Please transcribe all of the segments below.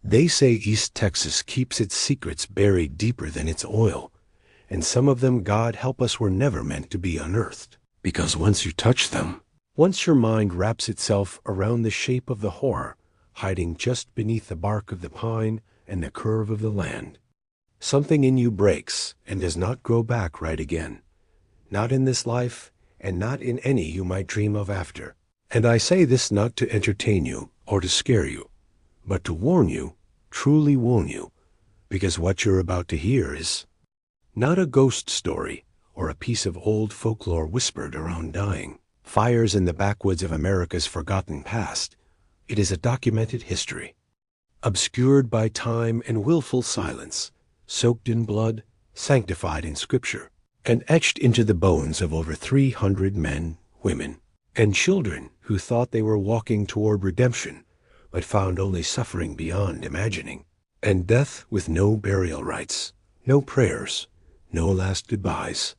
They say East Texas keeps its secrets buried deeper than its oil, and some of them, God help us, were never meant to be unearthed. Because once you touch them, once your mind wraps itself around the shape of the horror, hiding just beneath the bark of the pine and the curve of the land, something in you breaks and does not grow back right again. Not in this life, and not in any you might dream of after. And I say this not to entertain you or to scare you, but to warn you, truly warn you, because what you're about to hear is not a ghost story or a piece of old folklore whispered around dying fires in the backwoods of America's forgotten past. It is a documented history, obscured by time and willful silence, soaked in blood, sanctified in Scripture, and etched into the bones of over 300 men, women, and children who thought they were walking toward redemption, but found only suffering beyond imagining, and death with no burial rites, no prayers, no last goodbyes.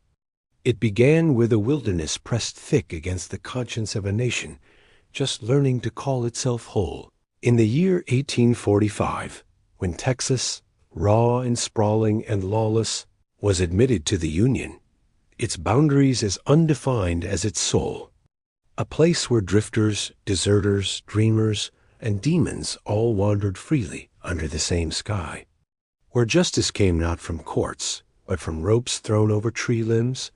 It began with a wilderness pressed thick against the conscience of a nation just learning to call itself whole. In the year 1845, when Texas, raw and sprawling and lawless, was admitted to the Union, its boundaries as undefined as its soul, a place where drifters, deserters, dreamers, and demons all wandered freely under the same sky, where justice came not from courts, but from ropes thrown over tree limbs,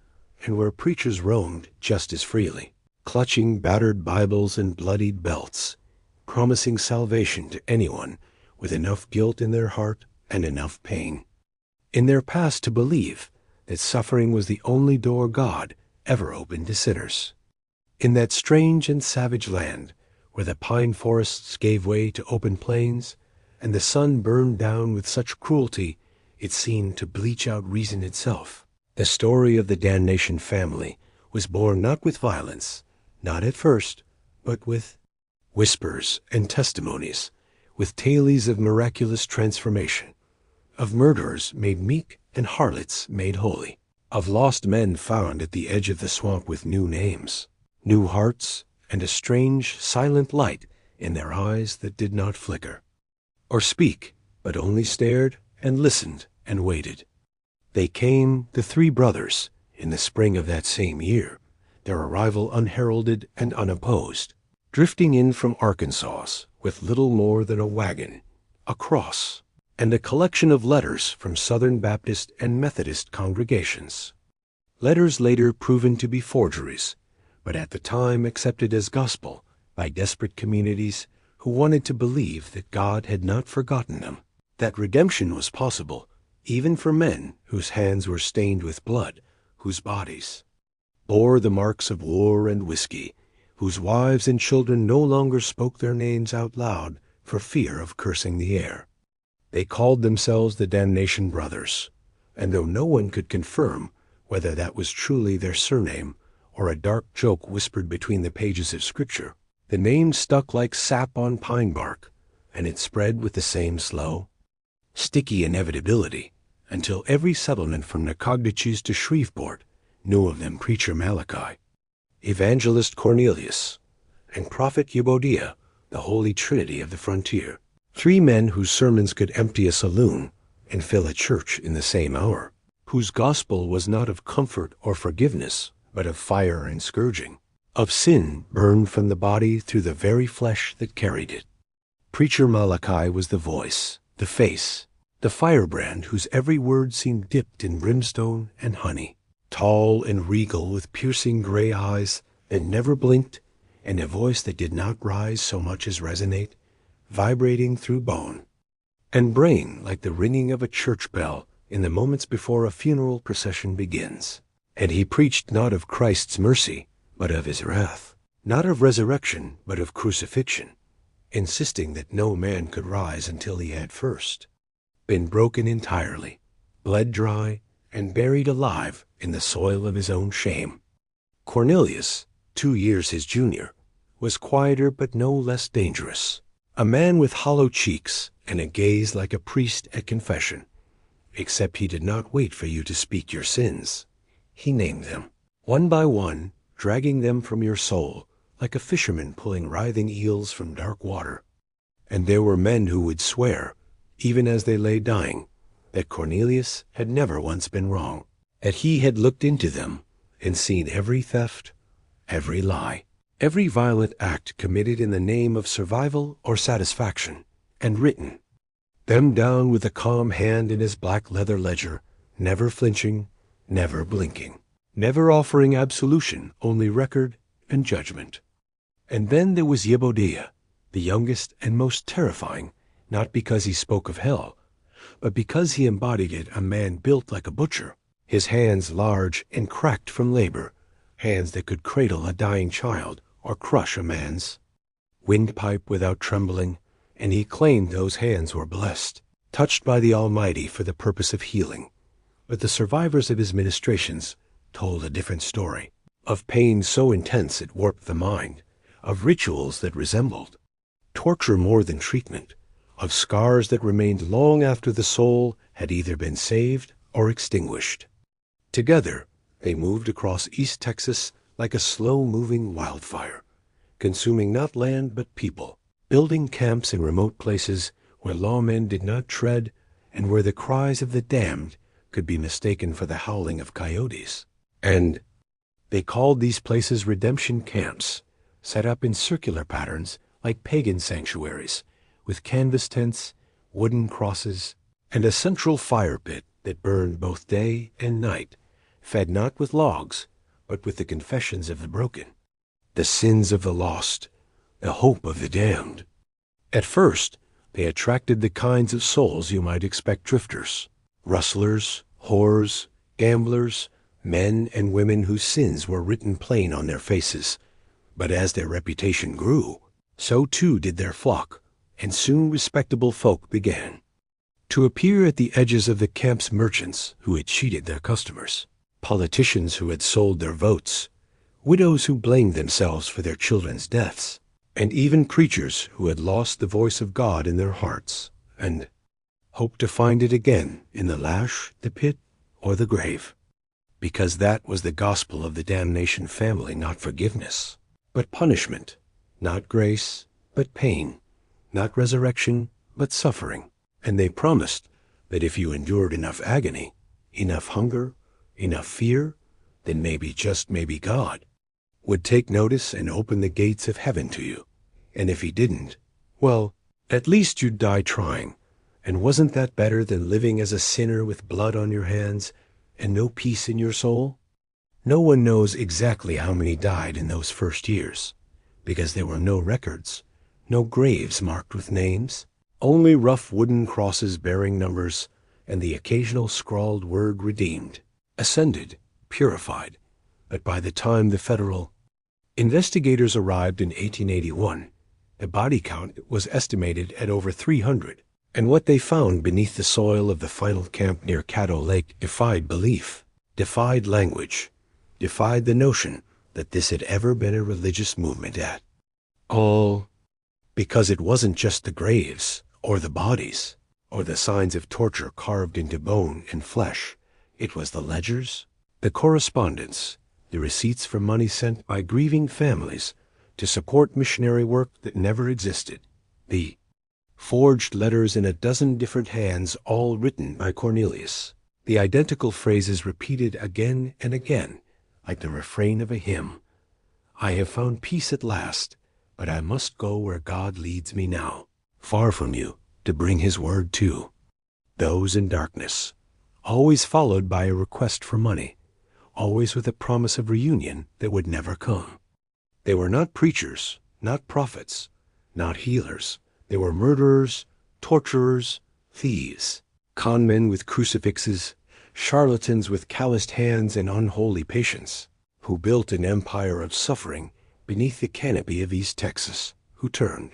and where preachers roamed just as freely, clutching battered Bibles and bloodied belts, promising salvation to anyone with enough guilt in their heart and enough pain in their past to believe that suffering was the only door God ever opened to sinners. In that strange and savage land, where the pine forests gave way to open plains, and the sun burned down with such cruelty it seemed to bleach out reason itself, the story of the Damnation Family was born not with violence, not at first, but with whispers and testimonies, with tales of miraculous transformation, of murderers made meek and harlots made holy, of lost men found at the edge of the swamp with new names, new hearts, and a strange, silent light in their eyes that did not flicker or speak, but only stared and listened and waited. They came, the three brothers, in the spring of that same year, their arrival unheralded and unopposed, drifting in from Arkansas with little more than a wagon, a cross, and a collection of letters from Southern Baptist and Methodist congregations. Letters later proven to be forgeries, but at the time accepted as gospel by desperate communities who wanted to believe that God had not forgotten them, that redemption was possible even for men whose hands were stained with blood, whose bodies bore the marks of war and whiskey, whose wives and children no longer spoke their names out loud for fear of cursing the air. They called themselves the Damnation Brothers, and though no one could confirm whether that was truly their surname or a dark joke whispered between the pages of Scripture, the name stuck like sap on pine bark, and it spread with the same slow, sticky inevitability until every settlement from Nacogdoches to Shreveport knew of them. Preacher Malachi, Evangelist Cornelius, and Prophet Jebodiah, the Holy Trinity of the frontier, three men whose sermons could empty a saloon and fill a church in the same hour, whose gospel was not of comfort or forgiveness, but of fire and scourging, of sin burned from the body through the very flesh that carried it. Preacher Malachi was the voice, the face, the firebrand whose every word seemed dipped in brimstone and honey, tall and regal with piercing gray eyes that never blinked, and a voice that did not rise so much as resonate, vibrating through bone and brain like the ringing of a church bell in the moments before a funeral procession begins. And he preached not of Christ's mercy, but of his wrath, not of resurrection, but of crucifixion, insisting that no man could rise until he had first been broken entirely, bled dry, and buried alive in the soil of his own shame. Cornelius, 2 years his junior, was quieter but no less dangerous, a man with hollow cheeks and a gaze like a priest at confession, except he did not wait for you to speak your sins. He named them, one by one, dragging them from your soul, like a fisherman pulling writhing eels from dark water. And there were men who would swear, even as they lay dying, that Cornelius had never once been wrong, that he had looked into them and seen every theft, every lie, every violent act committed in the name of survival or satisfaction, and written them down with a calm hand in his black leather ledger, never flinching, never blinking, never offering absolution, only record and judgment. And then there was Jebodiah, the youngest and most terrifying, not because he spoke of hell, but because he embodied it, a man built like a butcher, his hands large and cracked from labor, hands that could cradle a dying child or crush a man's windpipe without trembling, and he claimed those hands were blessed, touched by the Almighty for the purpose of healing. But the survivors of his ministrations told a different story, of pain so intense it warped the mind, of rituals that resembled torture more than treatment, of scars that remained long after the soul had either been saved or extinguished. Together, they moved across East Texas like a slow-moving wildfire, consuming not land but people, building camps in remote places where lawmen did not tread and where the cries of the damned could be mistaken for the howling of coyotes. And they called these places redemption camps, set up in circular patterns like pagan sanctuaries, with canvas tents, wooden crosses, and a central fire pit that burned both day and night, fed not with logs, but with the confessions of the broken, the sins of the lost, the hope of the damned. At first, they attracted the kinds of souls you might expect drifters, rustlers, whores, gamblers, men and women whose sins were written plain on their faces. But as their reputation grew, so too did their flock, and soon respectable folk began to appear at the edges of the camp's merchants who had cheated their customers, politicians who had sold their votes, widows who blamed themselves for their children's deaths, and even preachers who had lost the voice of God in their hearts and hoped to find it again in the lash, the pit, or the grave. Because that was the gospel of the Damnation Family, not forgiveness, but punishment, not grace, but pain, not resurrection, but suffering. And they promised that if you endured enough agony, enough hunger, enough fear, then maybe, just maybe, God would take notice and open the gates of heaven to you. And if he didn't, well, at least you'd die trying. And wasn't that better than living as a sinner with blood on your hands and no peace in your soul? No one knows exactly how many died in those first years, because there were no records, no graves marked with names, only rough wooden crosses bearing numbers, and the occasional scrawled word redeemed, ascended, purified. But by the time the federal investigators arrived in 1881, the body count was estimated at over 300, and what they found beneath the soil of the final camp near Caddo Lake defied belief, defied language, defied the notion that this had ever been a religious movement at all, because it wasn't just the graves, or the bodies, or the signs of torture carved into bone and flesh. It was the ledgers, the correspondence, the receipts for money sent by grieving families to support missionary work that never existed, the forged letters in a dozen different hands, all written by Cornelius, the identical phrases repeated again and again, like the refrain of a hymn. I have found peace at last, but I must go where God leads me now, far from you, to bring his word too. Those in darkness, always followed by a request for money, always with a promise of reunion that would never come. They were not preachers, not prophets, not healers. They were murderers, torturers, thieves, conmen with crucifixes, charlatans with calloused hands and unholy patience, who built an empire of suffering beneath the canopy of East Texas, who turned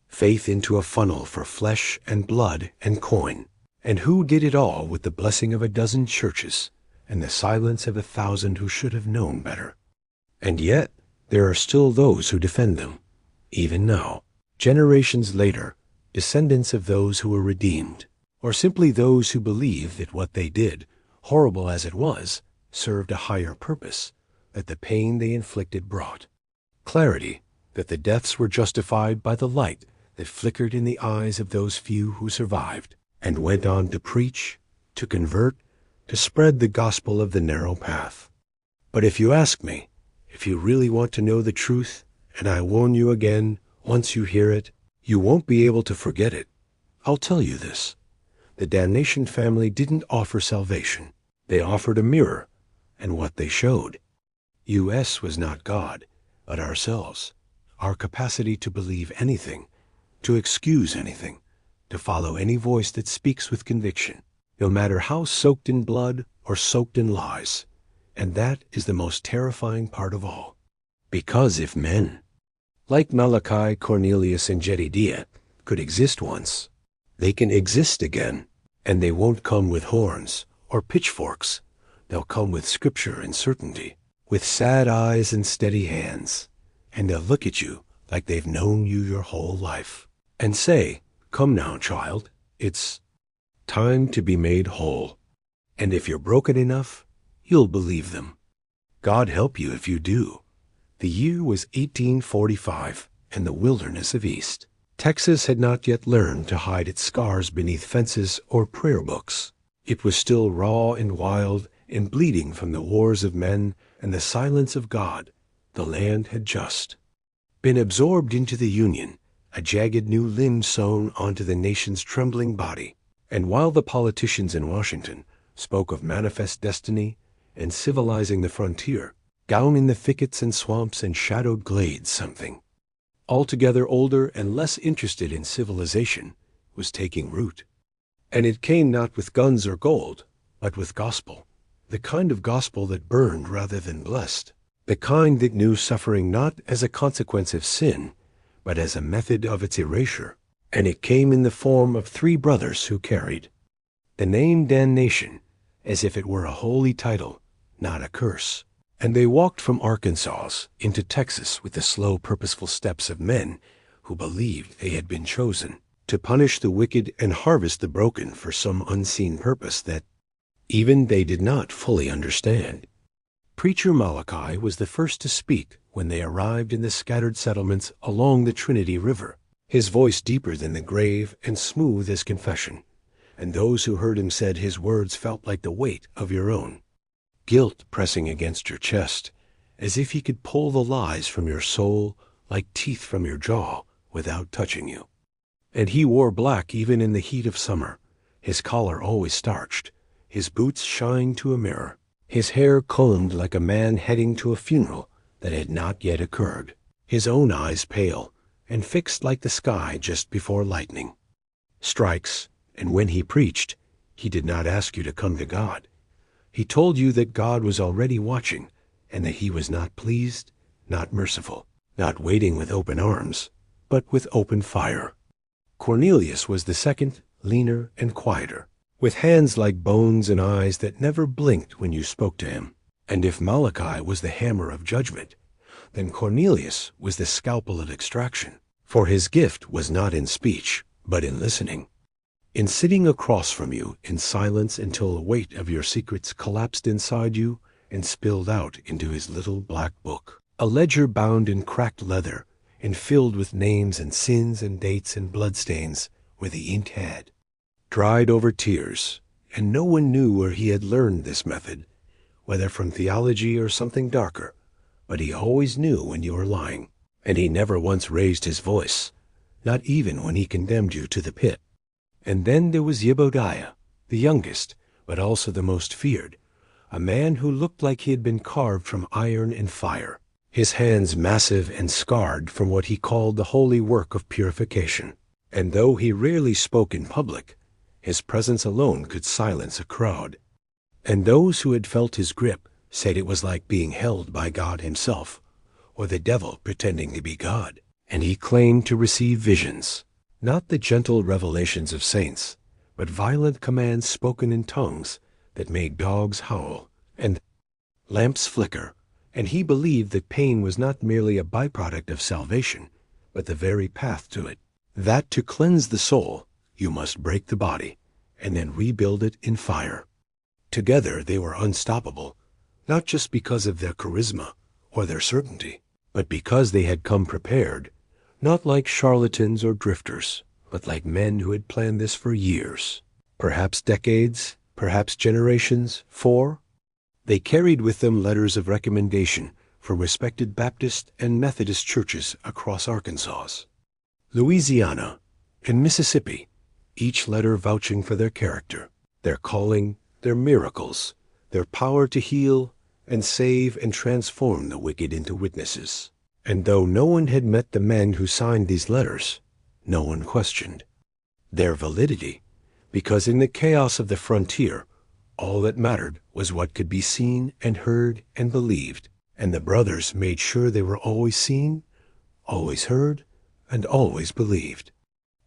faith into a funnel for flesh and blood and coin, and who did it all with the blessing of a dozen churches and the silence of 1,000 who should have known better. And yet there are still those who defend them, even now, generations later, descendants of those who were redeemed, or simply those who believe that what they did, horrible as it was, served a higher purpose, that the pain they inflicted brought clarity, that the deaths were justified by the light that flickered in the eyes of those few who survived and went on to preach, to convert, to spread the gospel of the narrow path. But if you ask me, if you really want to know the truth, and I warn you again, once you hear it, you won't be able to forget it. I'll tell you this. The Damnation Family didn't offer salvation. They offered a mirror, and what they showed. US was not God, but ourselves, our capacity to believe anything, to excuse anything, to follow any voice that speaks with conviction, no matter how soaked in blood or soaked in lies. And that is the most terrifying part of all. Because if men, like Malachi, Cornelius, and Jebodiah, could exist once, they can exist again, and they won't come with horns or pitchforks. They'll come with scripture and certainty, with sad eyes and steady hands, and they'll look at you like they've known you your whole life, and say, "Come now, child, it's time to be made whole." And if you're broken enough, you'll believe them. God help you if you do. The year was 1845, and the wilderness of East. Texas had not yet learned to hide its scars beneath fences or prayer books. It was still raw and wild and bleeding from the wars of men and the silence of God. The land had just been absorbed into the Union, a jagged new limb sewn onto the nation's trembling body. And while the politicians in Washington spoke of manifest destiny and civilizing the frontier, down in the thickets and swamps and shadowed glades something altogether older and less interested in civilization was taking root. And it came not with guns or gold, but with gospel, the kind of gospel that burned rather than blessed, the kind that knew suffering not as a consequence of sin, but as a method of its erasure. And it came in the form of three brothers who carried the name Damnation as if it were a holy title, not a curse. And they walked from Arkansas into Texas with the slow, purposeful steps of men who believed they had been chosen to punish the wicked and harvest the broken for some unseen purpose that even they did not fully understand. Preacher Malachi was the first to speak when they arrived in the scattered settlements along the Trinity River, his voice deeper than the grave and smooth as confession. And those who heard him said his words felt like the weight of your own guilt pressing against your chest, as if he could pull the lies from your soul like teeth from your jaw without touching you. And he wore black even in the heat of summer, his collar always starched, his boots shined to a mirror, his hair combed like a man heading to a funeral that had not yet occurred, his own eyes pale and fixed like the sky just before lightning strikes. And when he preached, he did not ask you to come to God. He told you that God was already watching, and that he was not pleased, not merciful, not waiting with open arms, but with open fire. Cornelius was the second, leaner and quieter, with hands like bones and eyes that never blinked when you spoke to him. And if Malachi was the hammer of judgment, then Cornelius was the scalpel of extraction, for his gift was not in speech, but in listening. In sitting across from you in silence until the weight of your secrets collapsed inside you and spilled out into his little black book, a ledger bound in cracked leather and filled with names and sins and dates and bloodstains where the ink had dried over tears, and no one knew where he had learned this method, whether from theology or something darker, but he always knew when you were lying, and he never once raised his voice, not even when he condemned you to the pit. And then there was Jebodiah, the youngest, but also the most feared, a man who looked like he had been carved from iron and fire, his hands massive and scarred from what he called the holy work of purification. And though he rarely spoke in public, his presence alone could silence a crowd. And those who had felt his grip said it was like being held by God himself, or the devil pretending to be God. And he claimed to receive visions, not the gentle revelations of saints, but violent commands spoken in tongues that made dogs howl and lamps flicker. And he believed that pain was not merely a byproduct of salvation, but the very path to it. That to cleanse the soul, you must break the body, and then rebuild it in fire. Together they were unstoppable, not just because of their charisma or their certainty, but because they had come prepared, not like charlatans or drifters, but like men who had planned this for years, perhaps decades, perhaps generations, for they carried with them letters of recommendation from respected Baptist and Methodist churches across Arkansas, Louisiana, and Mississippi, each letter vouching for their character, their calling, their miracles, their power to heal and save and transform the wicked into witnesses. And though no one had met the men who signed these letters, no one questioned their validity, because in the chaos of the frontier, all that mattered was what could be seen and heard and believed, and the brothers made sure they were always seen, always heard, and always believed.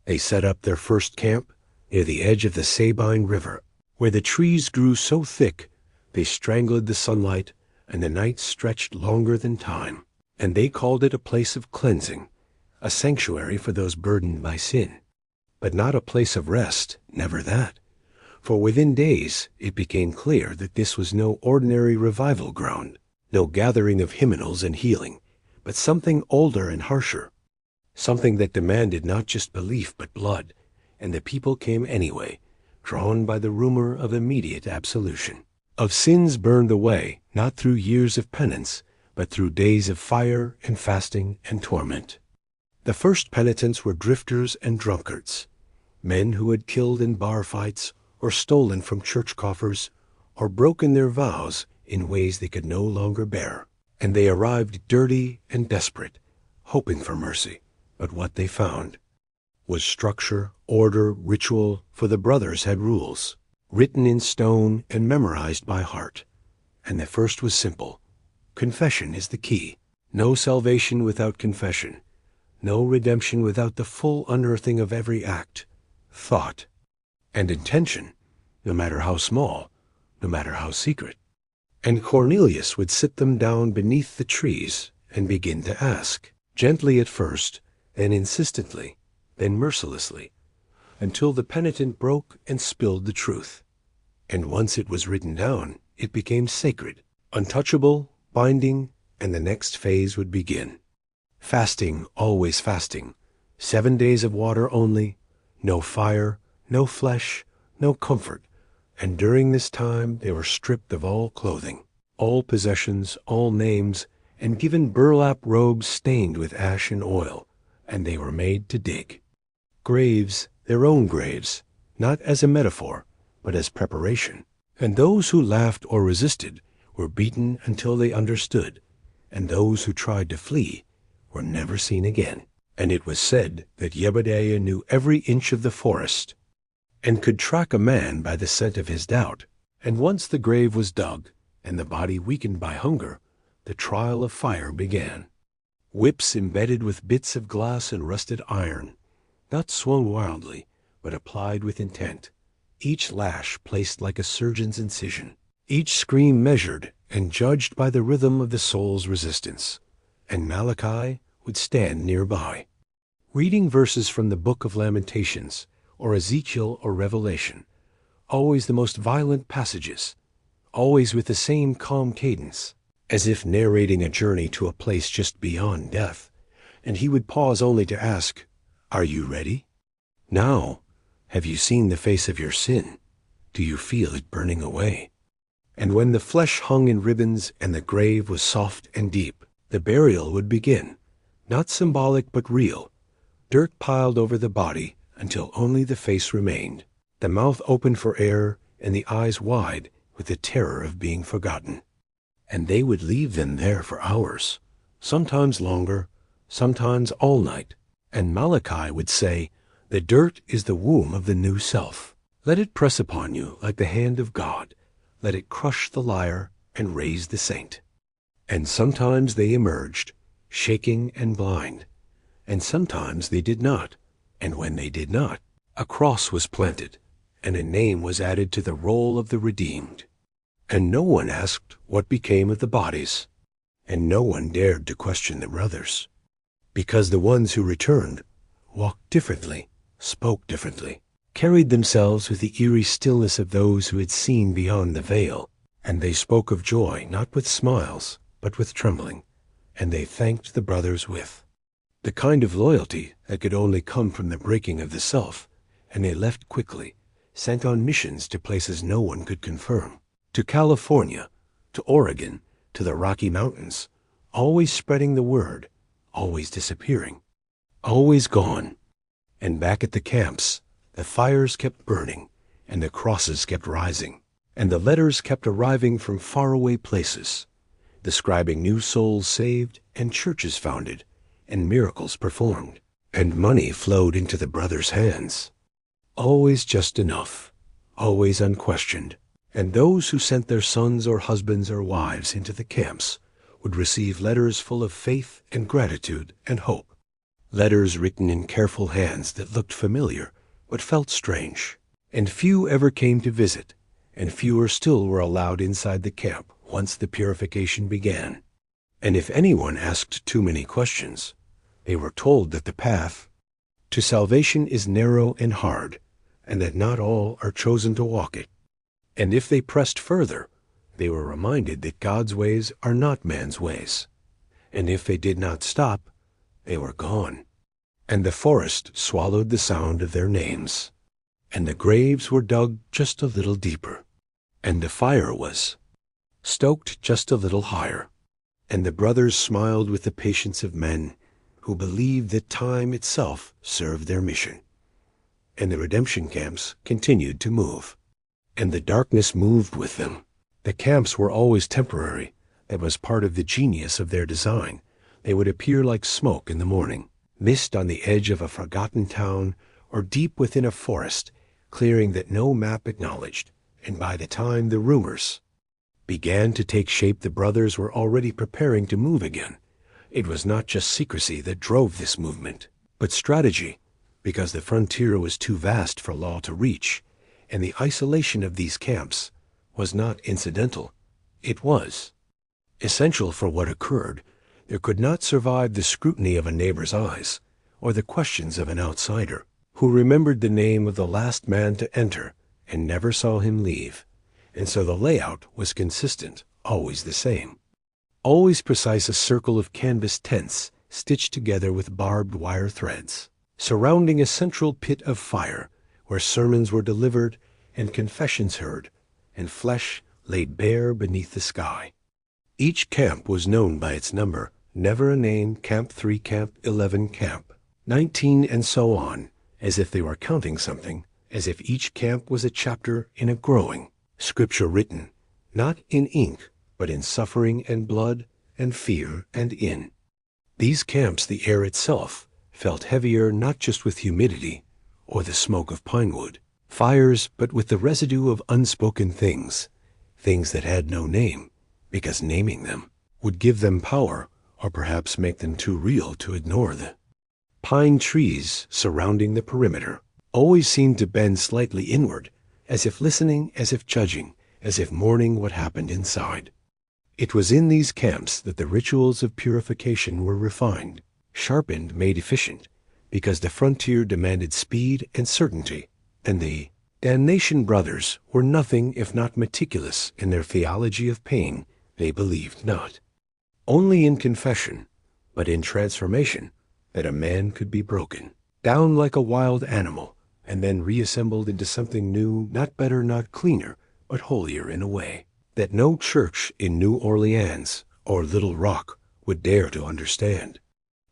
They set up their first camp near the edge of the Sabine River, where the trees grew so thick they strangled the sunlight and the night stretched longer than time, and they called it a place of cleansing, a sanctuary for those burdened by sin. But not a place of rest, never that. For within days it became clear that this was no ordinary revival ground, no gathering of hymnals and healing, but something older and harsher, something that demanded not just belief but blood, and the people came anyway, drawn by the rumor of immediate absolution, of sins burned away, not through years of penance, but through days of fire and fasting and torment. The first penitents were drifters and drunkards, men who had killed in bar fights or stolen from church coffers or broken their vows in ways they could no longer bear. And they arrived dirty and desperate, hoping for mercy. But what they found was structure, order, ritual, for the brothers had rules, written in stone and memorized by heart. And the first was simple. Confession is the key. No salvation without confession. No redemption without the full unearthing of every act, thought, and intention, no matter how small, no matter how secret. And Cornelius would sit them down beneath the trees and begin to ask, gently at first, then insistently, then mercilessly, until the penitent broke and spilled the truth. And once it was written down, it became sacred, untouchable, binding, and the next phase would begin. Fasting, always fasting, 7 days of water only, no fire, no flesh, no comfort, and during this time they were stripped of all clothing, all possessions, all names, and given burlap robes stained with ash and oil, and they were made to dig. Graves, their own graves, not as a metaphor, but as preparation. And those who laughed or resisted were beaten until they understood, and those who tried to flee were never seen again. And it was said that Jebodiah knew every inch of the forest, and could track a man by the scent of his doubt. And once the grave was dug, and the body weakened by hunger, the trial of fire began. Whips embedded with bits of glass and rusted iron, not swung wildly, but applied with intent, each lash placed like a surgeon's incision, each scream measured and judged by the rhythm of the soul's resistance. And Malachi would stand nearby, reading verses from the Book of Lamentations, or Ezekiel or Revelation, always the most violent passages, always with the same calm cadence, as if narrating a journey to a place just beyond death, and he would pause only to ask, "Are you ready? Now, have you seen the face of your sin? Do you feel it burning away?" And when the flesh hung in ribbons and the grave was soft and deep, the burial would begin, not symbolic but real, dirt piled over the body until only the face remained, the mouth open for air and the eyes wide with the terror of being forgotten. And they would leave them there for hours, sometimes longer, sometimes all night. And Malachi would say, "The dirt is the womb of the new self. Let it press upon you like the hand of God. Let it crush the liar and raise the saint." And sometimes they emerged, shaking and blind, and sometimes they did not. And when they did not, a cross was planted, and a name was added to the roll of the redeemed. And no one asked what became of the bodies, and no one dared to question the brothers, because the ones who returned walked differently, spoke differently, carried themselves with the eerie stillness of those who had seen beyond the veil, and they spoke of joy not with smiles, but with trembling, and they thanked the brothers with the kind of loyalty that could only come from the breaking of the self, and they left quickly, sent on missions to places no one could confirm, to California, to Oregon, to the Rocky Mountains, always spreading the word, always disappearing, always gone. And back at the camps, the fires kept burning, and the crosses kept rising, and the letters kept arriving from faraway places, describing new souls saved and churches founded and miracles performed, and money flowed into the brothers' hands. Always just enough, always unquestioned, and those who sent their sons or husbands or wives into the camps would receive letters full of faith and gratitude and hope, letters written in careful hands that looked familiar but felt strange, and few ever came to visit, and fewer still were allowed inside the camp once the purification began. And if anyone asked too many questions, they were told that the path to salvation is narrow and hard, and that not all are chosen to walk it. And if they pressed further, they were reminded that God's ways are not man's ways. And if they did not stop, they were gone. And the forest swallowed the sound of their names, and the graves were dug just a little deeper, and the fire was stoked just a little higher, and the brothers smiled with the patience of men who believed that time itself served their mission. And the redemption camps continued to move, and the darkness moved with them. The camps were always temporary. That was part of the genius of their design. They would appear like smoke in the morning, mist on the edge of a forgotten town, or deep within a forest, clearing that no map acknowledged. And by the time the rumors began to take shape, the brothers were already preparing to move again. It was not just secrecy that drove this movement, but strategy, because the frontier was too vast for law to reach, and the isolation of these camps was not incidental. It was essential for what occurred. There could not survive the scrutiny of a neighbor's eyes, or the questions of an outsider, who remembered the name of the last man to enter and never saw him leave. And so the layout was consistent, always the same. Always precise, a circle of canvas tents stitched together with barbed wire threads, surrounding a central pit of fire where sermons were delivered and confessions heard, and flesh laid bare beneath the sky. Each camp was known by its number, never a name, Camp 3, Camp 11, Camp 19, and so on, as if they were counting something, as if each camp was a chapter in a growing scripture written, not in ink, but in suffering and blood and fear and in these camps the air itself felt heavier, not just with humidity or the smoke of pine wood fires, but with the residue of unspoken things, things that had no name, because naming them would give them power, or perhaps make them too real to ignore. The pine trees surrounding the perimeter always seemed to bend slightly inward, as if listening, as if judging, as if mourning what happened inside. It was in these camps that the rituals of purification were refined, sharpened, made efficient, because the frontier demanded speed and certainty, and the Damnation brothers were nothing if not meticulous in their theology of pain. They believed not only in confession, but in transformation, that a man could be broken down like a wild animal and then reassembled into something new, not better, not cleaner, but holier in a way that no church in New Orleans or Little Rock would dare to understand.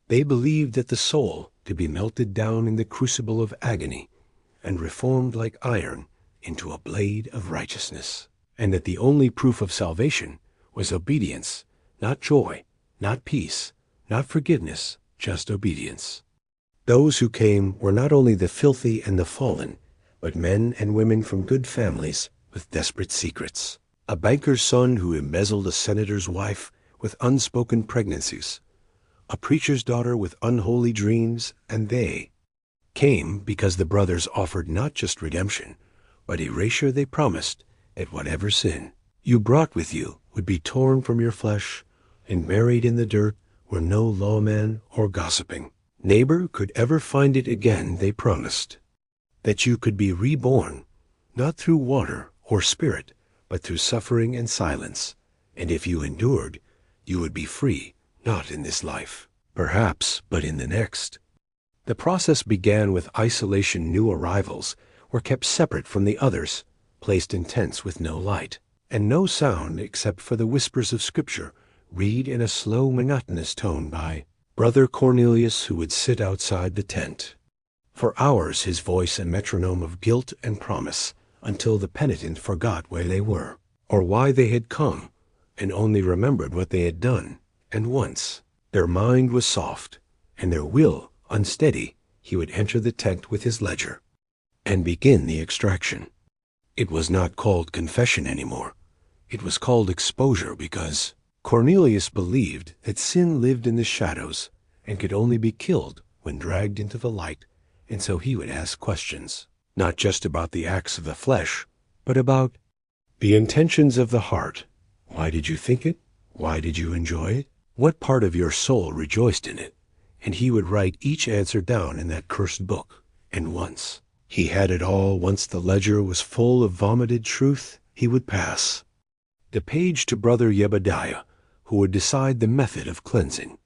They believed that the soul to be melted down in the crucible of agony and reformed like iron into a blade of righteousness, and that the only proof of salvation was obedience, not joy, not peace, not forgiveness, just obedience. Those who came were not only the filthy and the fallen, but men and women from good families with desperate secrets. A banker's son who embezzled a senator's wife with unspoken pregnancies, a preacher's daughter with unholy dreams, and they came because the brothers offered not just redemption, but erasure. They promised that whatever sin you brought with you would be torn from your flesh and buried in the dirt where no lawman or gossiping neighbor could ever find it again. They promised that you could be reborn, not through water or spirit, but through suffering and silence, and if you endured, you would be free, not in this life, Perhaps, but in the next. The process began with isolation. New arrivals were kept separate from the others, placed in tents with no light, and no sound except for the whispers of Scripture, read in a slow, monotonous tone by Brother Cornelius, who would sit outside the tent. For hours his voice a metronome of guilt and promise, until the penitent forgot where they were, or why they had come, and only remembered what they had done. And once their mind was soft, and their will unsteady, he would enter the tent with his ledger, and begin the extraction. It was not called confession anymore. It was called exposure, because Cornelius believed that sin lived in the shadows and could only be killed when dragged into the light, and so he would ask questions, not just about the acts of the flesh, but about the intentions of the heart. Why did you think it? Why did you enjoy it? What part of your soul rejoiced in it? And he would write each answer down in that cursed book. And once he had it all, once the ledger was full of vomited truth, he would pass the page to Brother Jebodiah, who would decide the method of cleansing.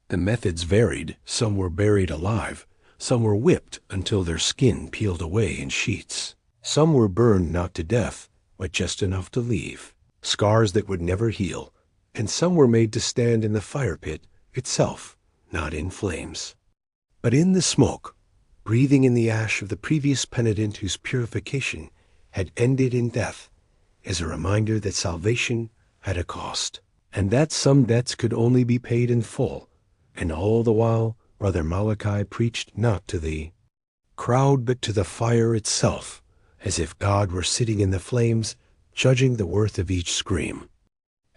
The methods varied. Some were buried alive. Some were whipped until their skin peeled away in sheets. Some were burned not to death, but just enough to leave scars that would never heal. And some were made to stand in the fire pit itself, not in flames, but in the smoke, breathing in the ash of the previous penitent whose purification had ended in death, as a reminder that salvation had a cost, and that some debts could only be paid in full. And all the while Brother Malachi preached not to the crowd but to the fire itself, as if God were sitting in the flames, judging the worth of each scream.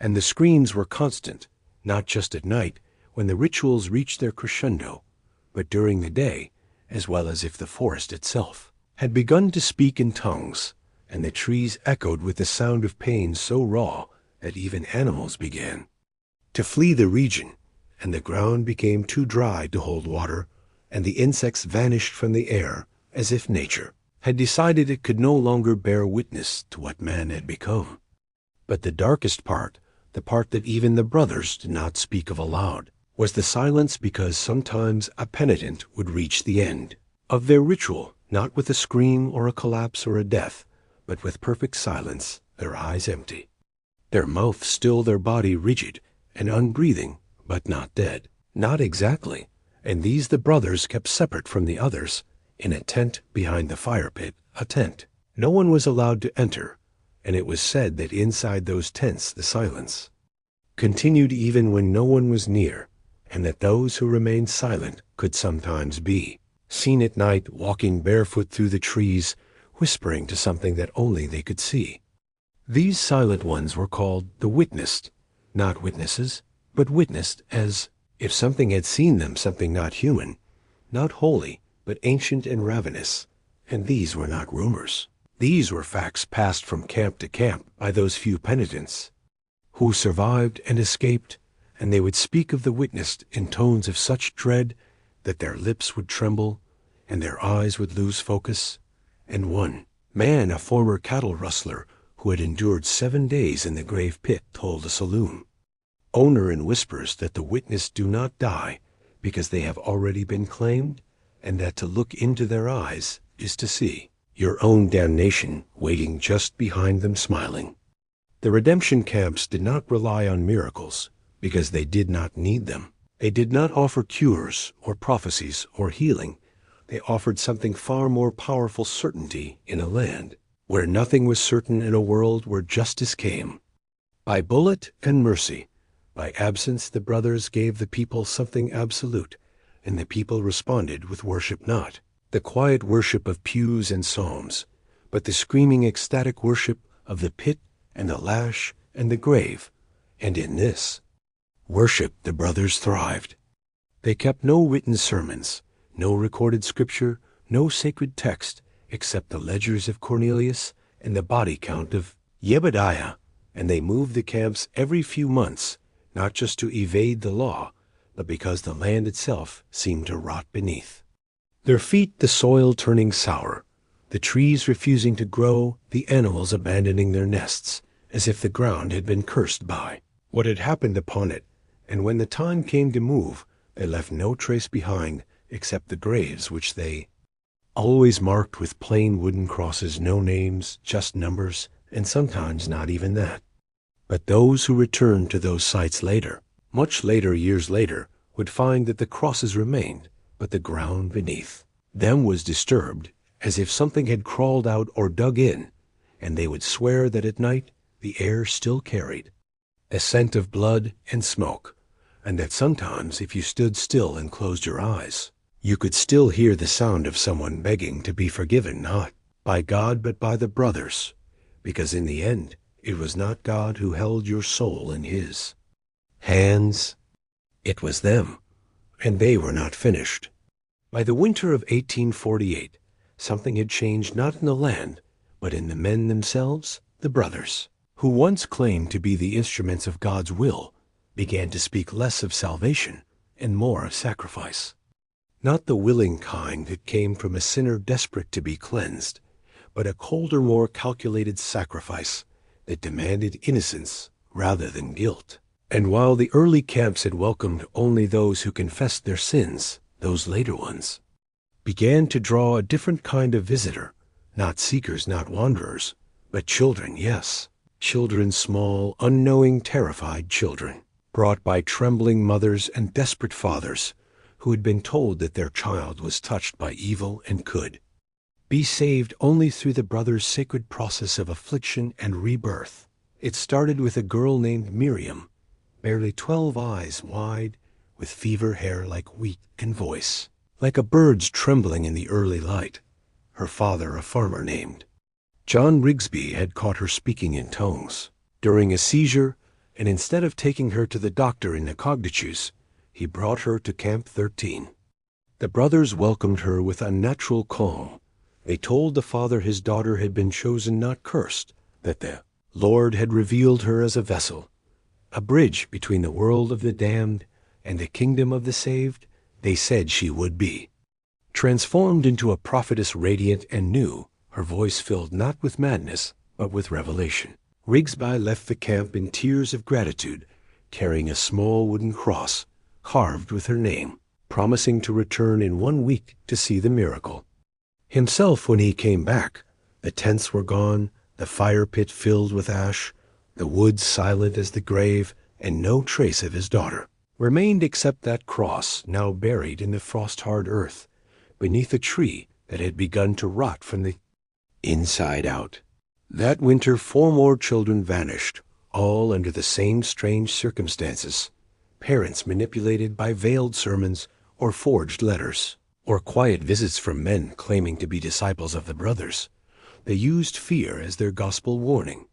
And the screams were constant, not just at night, when the rituals reached their crescendo, but during the day, as well as if the forest itself had begun to speak in tongues, and the trees echoed with the sound of pain so raw that even animals began to flee the region, and the ground became too dry to hold water, and the insects vanished from the air, as if nature had decided it could no longer bear witness to what man had become. But the darkest part, the part that even the brothers did not speak of aloud, was the silence, because sometimes a penitent would reach the end of their ritual, not with a scream or a collapse or a death, but with perfect silence, their eyes empty, their mouth still, their body rigid and unbreathing, but not dead. Not exactly. And these the brothers kept separate from the others, in a tent behind the fire pit, a tent. No one was allowed to enter, and it was said that inside those tents the silence continued even when no one was near, and that those who remained silent could sometimes be seen at night walking barefoot through the trees, whispering to something that only they could see. These silent ones were called the witnessed, not witnesses, but witnessed, as if something had seen them, something not human, not holy, but ancient and ravenous. And these were not rumors. These were facts passed from camp to camp by those few penitents who survived and escaped, and they would speak of the witnessed in tones of such dread that their lips would tremble and their eyes would lose focus. And one man, a former cattle rustler who had endured 7 days in the grave pit, told a saloon owner in whispers that the witness do not die because they have already been claimed, and that to look into their eyes is to see your own damnation waiting just behind them smiling. The redemption camps did not rely on miracles because they did not need them. They did not offer cures or prophecies or healing. They offered something far more powerful: certainty in a land where nothing was certain, in a world where justice came by bullet and mercy. By absence, the brothers gave the people something absolute, and the people responded with worship, not the quiet worship of pews and psalms, but the screaming, ecstatic worship of the pit and the lash and the grave. And in this worship the brothers thrived. They kept no written sermons, no recorded scripture, no sacred text, except the ledgers of Cornelius and the body count of Jebodiah, and they moved the camps every few months, not just to evade the law, but because the land itself seemed to rot beneath their feet, the soil turning sour, the trees refusing to grow, the animals abandoning their nests, as if the ground had been cursed by what had happened upon it. And when the time came to move, They left no trace behind except the graves which they always marked with plain wooden crosses, no names, just numbers, and sometimes not even that. But those who returned to those sites later, much later, years later, would find that the crosses remained, but the ground beneath them was disturbed, as if something had crawled out or dug in, and they would swear that at night the air still carried a scent of blood and smoke, and that sometimes if you stood still and closed your eyes, you could still hear the sound of someone begging to be forgiven, not by God but by the brothers, because in the end it was not God who held your soul in his hands. It was them, and they were not finished. By the winter of 1848, something had changed not in the land, but in the men themselves. The brothers, who once claimed to be the instruments of God's will, began to speak less of salvation and more of sacrifice. Not the willing kind that came from a sinner desperate to be cleansed, but a colder, more calculated sacrifice that demanded innocence rather than guilt. And while the early camps had welcomed only those who confessed their sins, those later ones began to draw a different kind of visitor, not seekers, not wanderers, but children, yes, children, small, unknowing, terrified children, brought by trembling mothers and desperate fathers who had been told that their child was touched by evil and could be saved only through the brothers' sacred process of affliction and rebirth. It started with a girl named Miriam, barely 12 eyes wide, with fever hair like wheat and voice like a bird's trembling in the early light. Her father, a farmer named John Rigsby, had caught her speaking in tongues during a seizure, and instead of taking her to the doctor in Nacogdoches, he brought her to Camp 13. The brothers welcomed her with unnatural calm. They told the father his daughter had been chosen, not cursed, that the Lord had revealed her as a vessel, a bridge between the world of the damned and the kingdom of the saved. They said she would be transformed into a prophetess, radiant and new, her voice filled not with madness, but with revelation. Rigsby left the camp in tears of gratitude, carrying a small wooden cross carved with her name, promising to return in 1 week to see the miracle. Himself, when he came back, the tents were gone, the fire pit filled with ash, the woods silent as the grave, and no trace of his daughter remained except that cross, now buried in the frost-hard earth, beneath a tree that had begun to rot from the inside out. That winter 4 more children vanished, all under the same strange circumstances. Parents manipulated by veiled sermons or forged letters, or quiet visits from men claiming to be disciples of the brothers. They used fear as their gospel warning,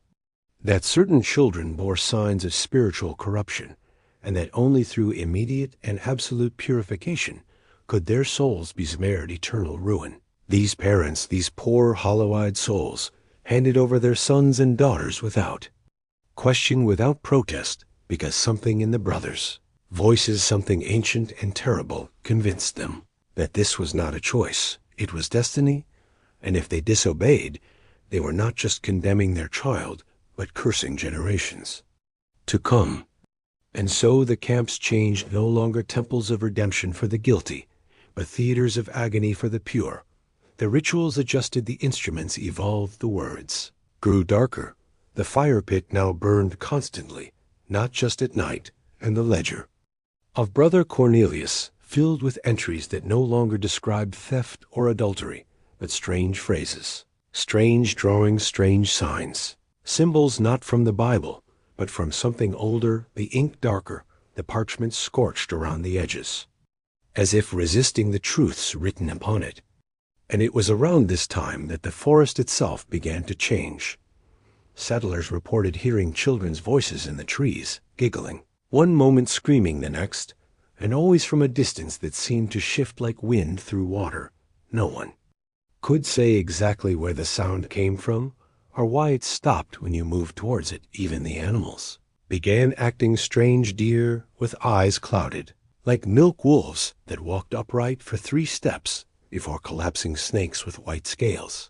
that certain children bore signs of spiritual corruption, and that only through immediate and absolute purification could their souls be spared eternal ruin. These parents, these poor hollow-eyed souls, handed over their sons and daughters without question, without protest, because something in the brothers' voices, something ancient and terrible, convinced them that this was not a choice, it was destiny, and if they disobeyed, they were not just condemning their child, but cursing generations to come. And so the camps changed, no longer temples of redemption for the guilty, but theaters of agony for the pure. The rituals adjusted, the instruments evolved, the words grew darker. The fire pit now burned constantly, not just at night, and the ledger of Brother Cornelius filled with entries that no longer described theft or adultery, but strange phrases, strange drawings, strange signs, symbols not from the Bible, but from something older, the ink darker, the parchment scorched around the edges, as if resisting the truths written upon it. And it was around this time that the forest itself began to change. Settlers reported hearing children's voices in the trees, giggling, one moment screaming, the next, and always from a distance that seemed to shift like wind through water. No one could say exactly where the sound came from, or why it stopped when you moved towards it. Even the animals began acting strange, deer with eyes clouded, like milk wolves that walked upright for 3 steps before collapsing, snakes with white scales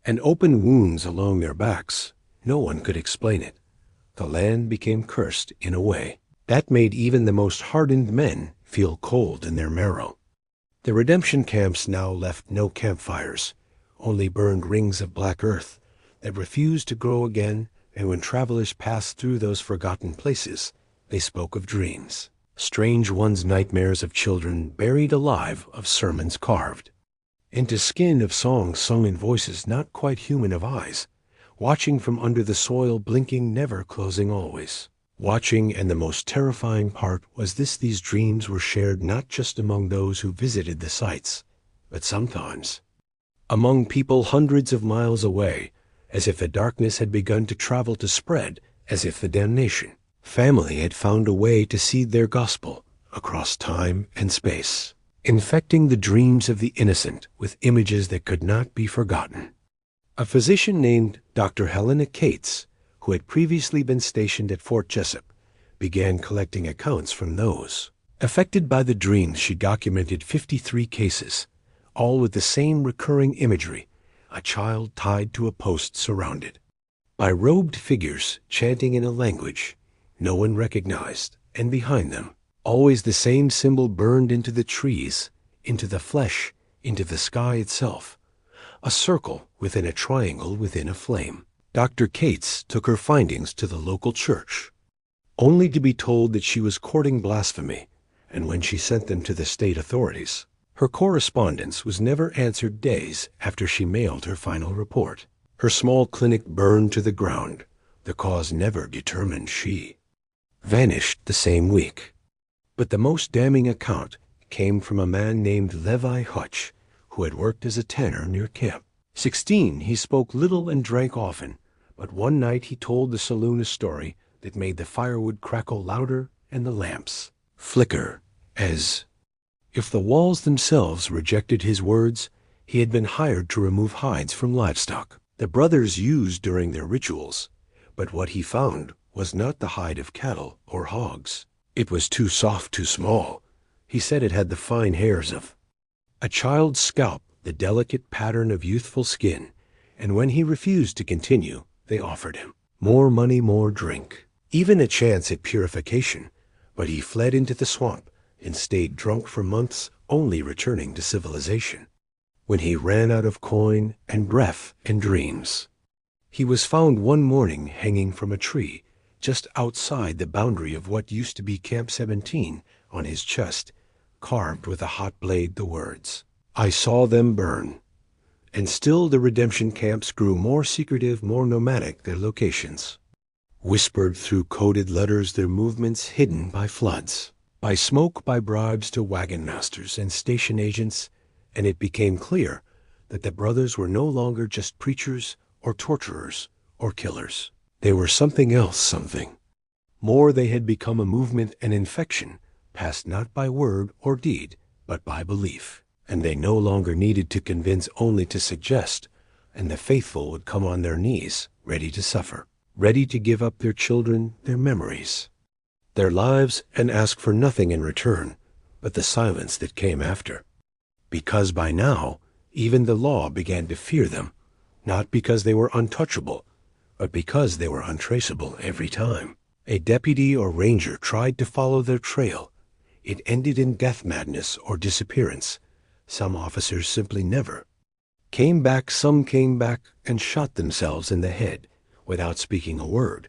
and open wounds along their backs. No one could explain it. The land became cursed in a way that made even the most hardened men feel cold in their marrow. The redemption camps now left no campfires, only burned rings of black earth that refused to grow again, and when travelers passed through those forgotten places, they spoke of dreams, strange ones, nightmares of children buried alive, of sermons carved into skin, of songs sung in voices not quite human, of eyes watching from under the soil, blinking, never closing, always watching. And the most terrifying part was this: these dreams were shared not just among those who visited the sites, but sometimes among people hundreds of miles away, as if the darkness had begun to travel, to spread, as if the Damnation Family had found a way to seed their gospel across time and space, infecting the dreams of the innocent with images that could not be forgotten. A physician named Dr. Helena Cates, who had previously been stationed at Fort Jessup, began collecting accounts from those affected by the dreams. She documented 53 cases, all with the same recurring imagery: a child tied to a post surrounded by robed figures chanting in a language no one recognized, and behind them, always the same symbol burned into the trees, into the flesh, into the sky itself: a circle within a triangle within a flame. Dr. Cates took her findings to the local church, only to be told that she was courting blasphemy, and when she sent them to the state authorities, her correspondence was never answered. Days after she mailed her final report, her small clinic burned to the ground, the cause never determined. She vanished the same week. But the most damning account came from a man named Levi Hutch, who had worked as a tanner near Camp 16. He spoke little and drank often, but one night he told the saloon a story that made the firewood crackle louder and the lamps flicker, as if the walls themselves rejected his words. He had been hired to remove hides from livestock the brothers used during their rituals, but what he found was not the hide of cattle or hogs. It was too soft, too small. He said it had the fine hairs of a child's scalp, the delicate pattern of youthful skin, and when he refused to continue, they offered him more money, more drink, even a chance at purification. But he fled into the swamp and stayed drunk for months, only returning to civilization when he ran out of coin and breath and dreams. He was found one morning hanging from a tree just outside the boundary of what used to be Camp 17, on his chest, carved with a hot blade, the words, "I saw them burn." And still the redemption camps grew more secretive, more nomadic, their locations whispered through coded letters, their movements hidden by floods, by smoke, by bribes to wagon masters and station agents. And it became clear that the brothers were no longer just preachers or torturers or killers. They were something else, something more. They had become a movement, an infection, passed not by word or deed, but by belief. And they no longer needed to convince, only to suggest, and the faithful would come on their knees, ready to suffer, ready to give up their children, their memories, their lives, and ask for nothing in return but the silence that came after. Because by now, even the law began to fear them, not because they were untouchable, but because they were untraceable. Every time a deputy or ranger tried to follow their trail, it ended in death, madness, or disappearance. Some officers simply never came back. Some came back and shot themselves in the head without speaking a word.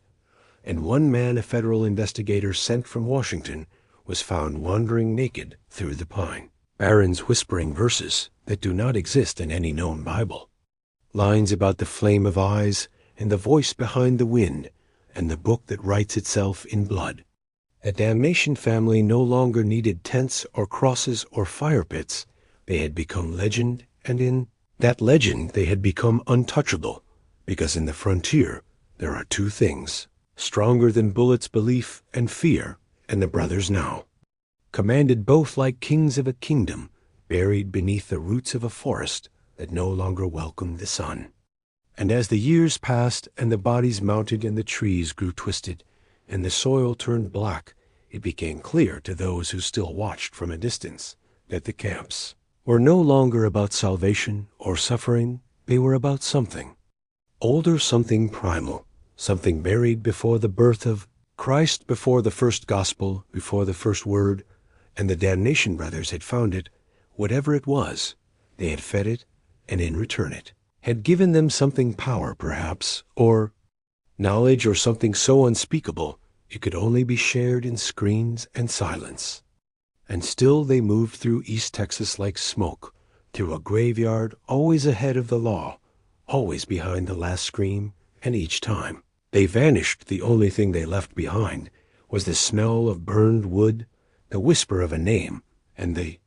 And one man, a federal investigator sent from Washington, was found wandering naked through the pine barrens, whispering verses that do not exist in any known Bible, lines about the flame of eyes and the voice behind the wind and the book that writes itself in blood. The Damnation Family no longer needed tents or crosses or fire pits. They had become legend, and in that legend they had become untouchable, because in the frontier there are two things stronger than bullets: belief and fear. And the brothers now commanded both like kings of a kingdom buried beneath the roots of a forest that no longer welcomed the sun. And as the years passed and the bodies mounted and the trees grew twisted and the soil turned black, it became clear to those who still watched from a distance that the camps were no longer about salvation or suffering. They were about something older, something primal, something buried before the birth of Christ, before the first gospel, before the first word, and the Damnation brothers had found it. Whatever it was, they had fed it, and in return it had given them something power, perhaps, or knowledge, or something so unspeakable it could only be shared in screens and silence. And still they moved through East Texas like smoke, through a graveyard, always ahead of the law, always behind the last scream, and each time they vanished, the only thing they left behind was the smell of burned wood, the whisper of a name, and the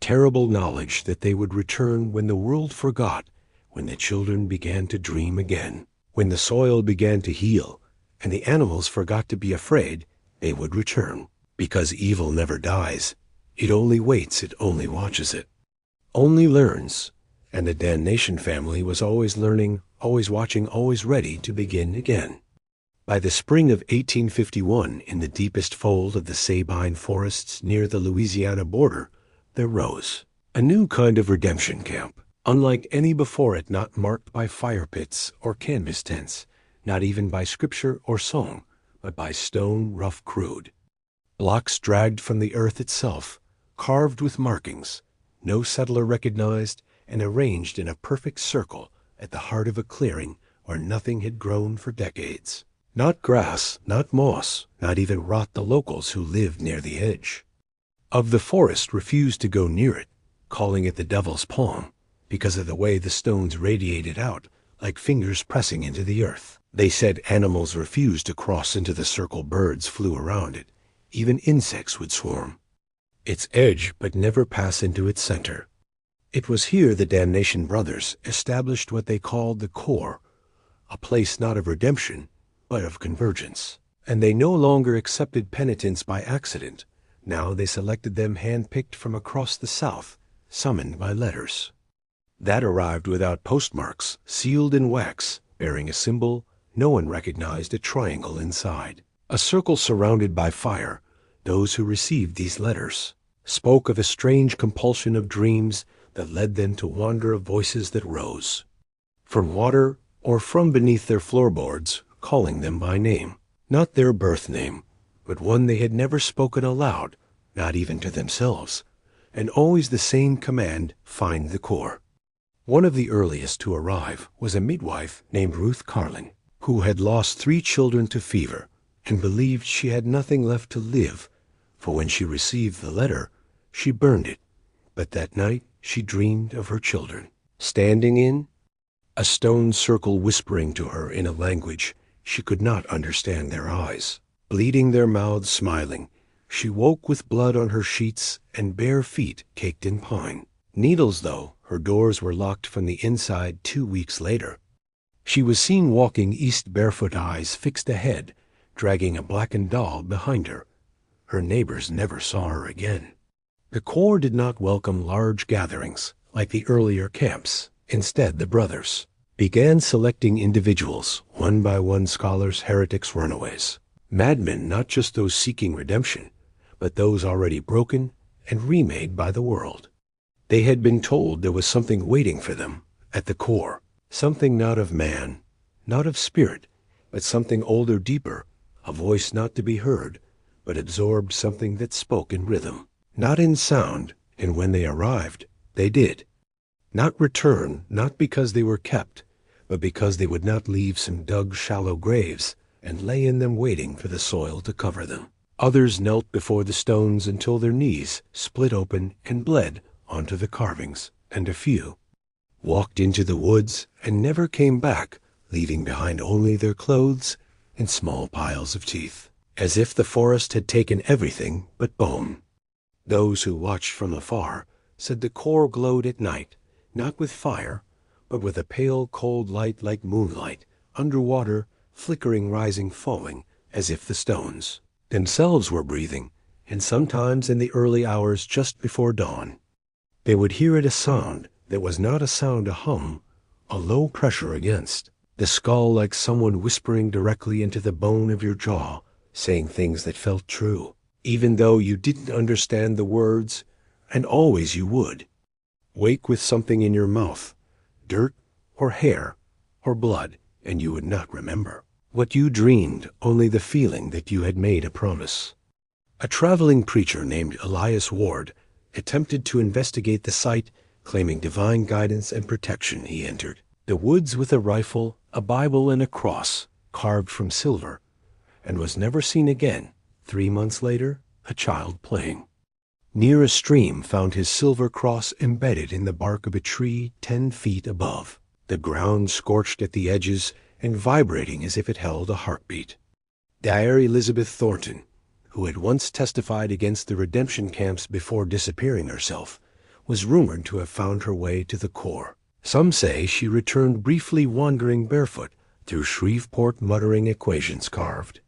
terrible knowledge that they would return when the world forgot, when the children began to dream again, when the soil began to heal, and the animals forgot to be afraid. They would return, because evil never dies. It only waits, it only watches, it only learns. And the Damnation family was always learning, always watching, always ready to begin again. By the spring of 1851, in the deepest fold of the Sabine forests near the Louisiana border, there rose a new kind of redemption camp, unlike any before it, not marked by fire pits or canvas tents, not even by scripture or song, but by stone, rough, crude blocks dragged from the earth itself, carved with markings no settler recognized, and arranged in a perfect circle at the heart of a clearing where nothing had grown for decades. Not grass, not moss, not even rot the locals who lived near the edge of the forest refused to go near it, calling it the devil's palm, because of the way the stones radiated out like fingers pressing into the earth. They said animals refused to cross into the circle, birds flew around it, even insects would swarm its edge but never pass into its center. It was here the Damnation brothers established what they called the core, a place not of redemption, but of convergence. And they no longer accepted penitents by accident. Now they selected them hand-picked from across the South, summoned by letters that arrived without postmarks, sealed in wax, bearing a symbol no one recognized, a triangle inside, a circle surrounded by fire. Those who received these letters spoke of a strange compulsion of dreams that led them to wander, of voices that rose from water or from beneath their floorboards, calling them by name, not their birth name, but one they had never spoken aloud, not even to themselves, and always the same command: find the core. One of the earliest to arrive was a midwife named Ruth Carlin, who had lost 3 children to fever and believed she had nothing left to live, for when she received the letter, she burned it. But that night she dreamed of her children, standing in a stone circle, whispering to her in a language she could not understand, their eyes bleeding, their mouths smiling. She woke with blood on her sheets and bare feet caked in pine needles, though her doors were locked from the inside. 2 weeks later, she was seen walking east, barefoot, eyes fixed ahead, dragging a blackened doll behind her. Her neighbors never saw her again. The Corps did not welcome large gatherings like the earlier camps. Instead, the brothers began selecting individuals, one by one: scholars, heretics, runaways, madmen, not just those seeking redemption, but those already broken and remade by the world. They had been told there was something waiting for them at the core, something not of man, not of spirit, but something older, deeper, a voice not to be heard, but absorbed, something that spoke in rhythm, not in sound. And when they arrived, they did not return, not because they were kept, but because they would not leave some dug shallow graves and lay in them, waiting for the soil to cover them. Others knelt before the stones until their knees split open and bled onto the carvings, and a few walked into the woods and never came back, leaving behind only their clothes and small piles of teeth, as if the forest had taken everything but bone. Those who watched from afar said the core glowed at night, not with fire, but with a pale, cold light like moonlight, underwater, flickering, rising, falling, as if the stones themselves were breathing. And sometimes in the early hours just before dawn, they would hear it, a sound that was not a sound, a hum, a low pressure against the skull, like someone whispering directly into the bone of your jaw, saying things that felt true, even though you didn't understand the words, and always you would wake with something in your mouth, dirt or hair or blood, and you would not remember what you dreamed, only the feeling that you had made a promise. A traveling preacher named Elias Ward attempted to investigate the site, claiming divine guidance and protection. He entered the woods with a rifle, a Bible, and a cross carved from silver, and was never seen again. 3 months later, a child playing near a stream found his silver cross embedded in the bark of a tree 10 feet above, the ground scorched at the edges and vibrating as if it held a heartbeat. Dyer Elizabeth Thornton, who had once testified against the redemption camps before disappearing herself, was rumored to have found her way to the core. Some say she returned briefly wandering barefoot through Shreveport, muttering equations carved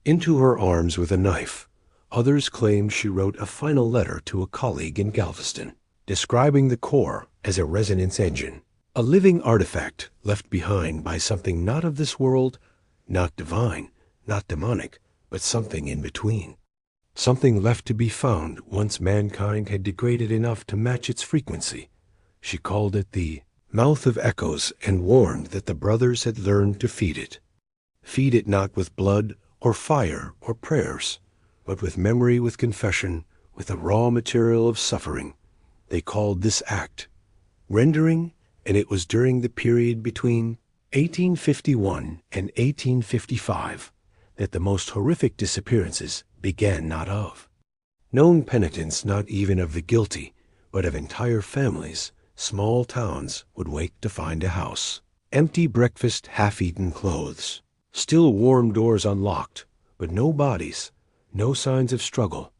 into her arms with a knife. Others claim she wrote a final letter to a colleague in Galveston, describing the core as a resonance engine, a living artifact left behind by something not of this world, not divine, not demonic, but something in between. Something left to be found once mankind had degraded enough to match its frequency. She called it the mouth of echoes and warned that the brothers had learned to feed it. Feed it not with blood or fire or prayers, but with memory, with confession, with the raw material of suffering. They called this act rendering, and it was during the period between 1851 and 1855 that the most horrific disappearances began, not of known penitents, not even of the guilty, but of entire families. Small towns would wake to find a house empty, breakfast, half-eaten clothes, still warm doors unlocked, but no bodies, no signs of struggle.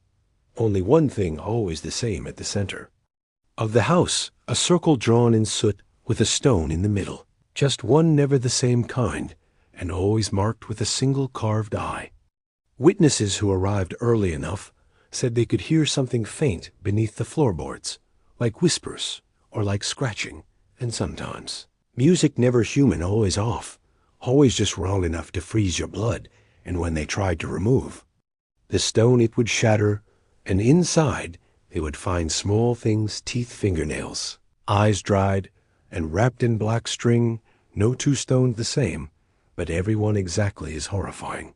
Only one thing always the same at the center of the house, a circle drawn in soot with a stone in the middle, just one, never the same kind, and always marked with a single carved eye. Witnesses who arrived early enough said they could hear something faint beneath the floorboards, like whispers or like scratching, and sometimes music, never human, always off, always just loud enough to freeze your blood, and when they tried to remove the stone it would shatter, and inside they would find small things, teeth, fingernails, eyes dried, and wrapped in black string, no two stones the same, but every one exactly as horrifying.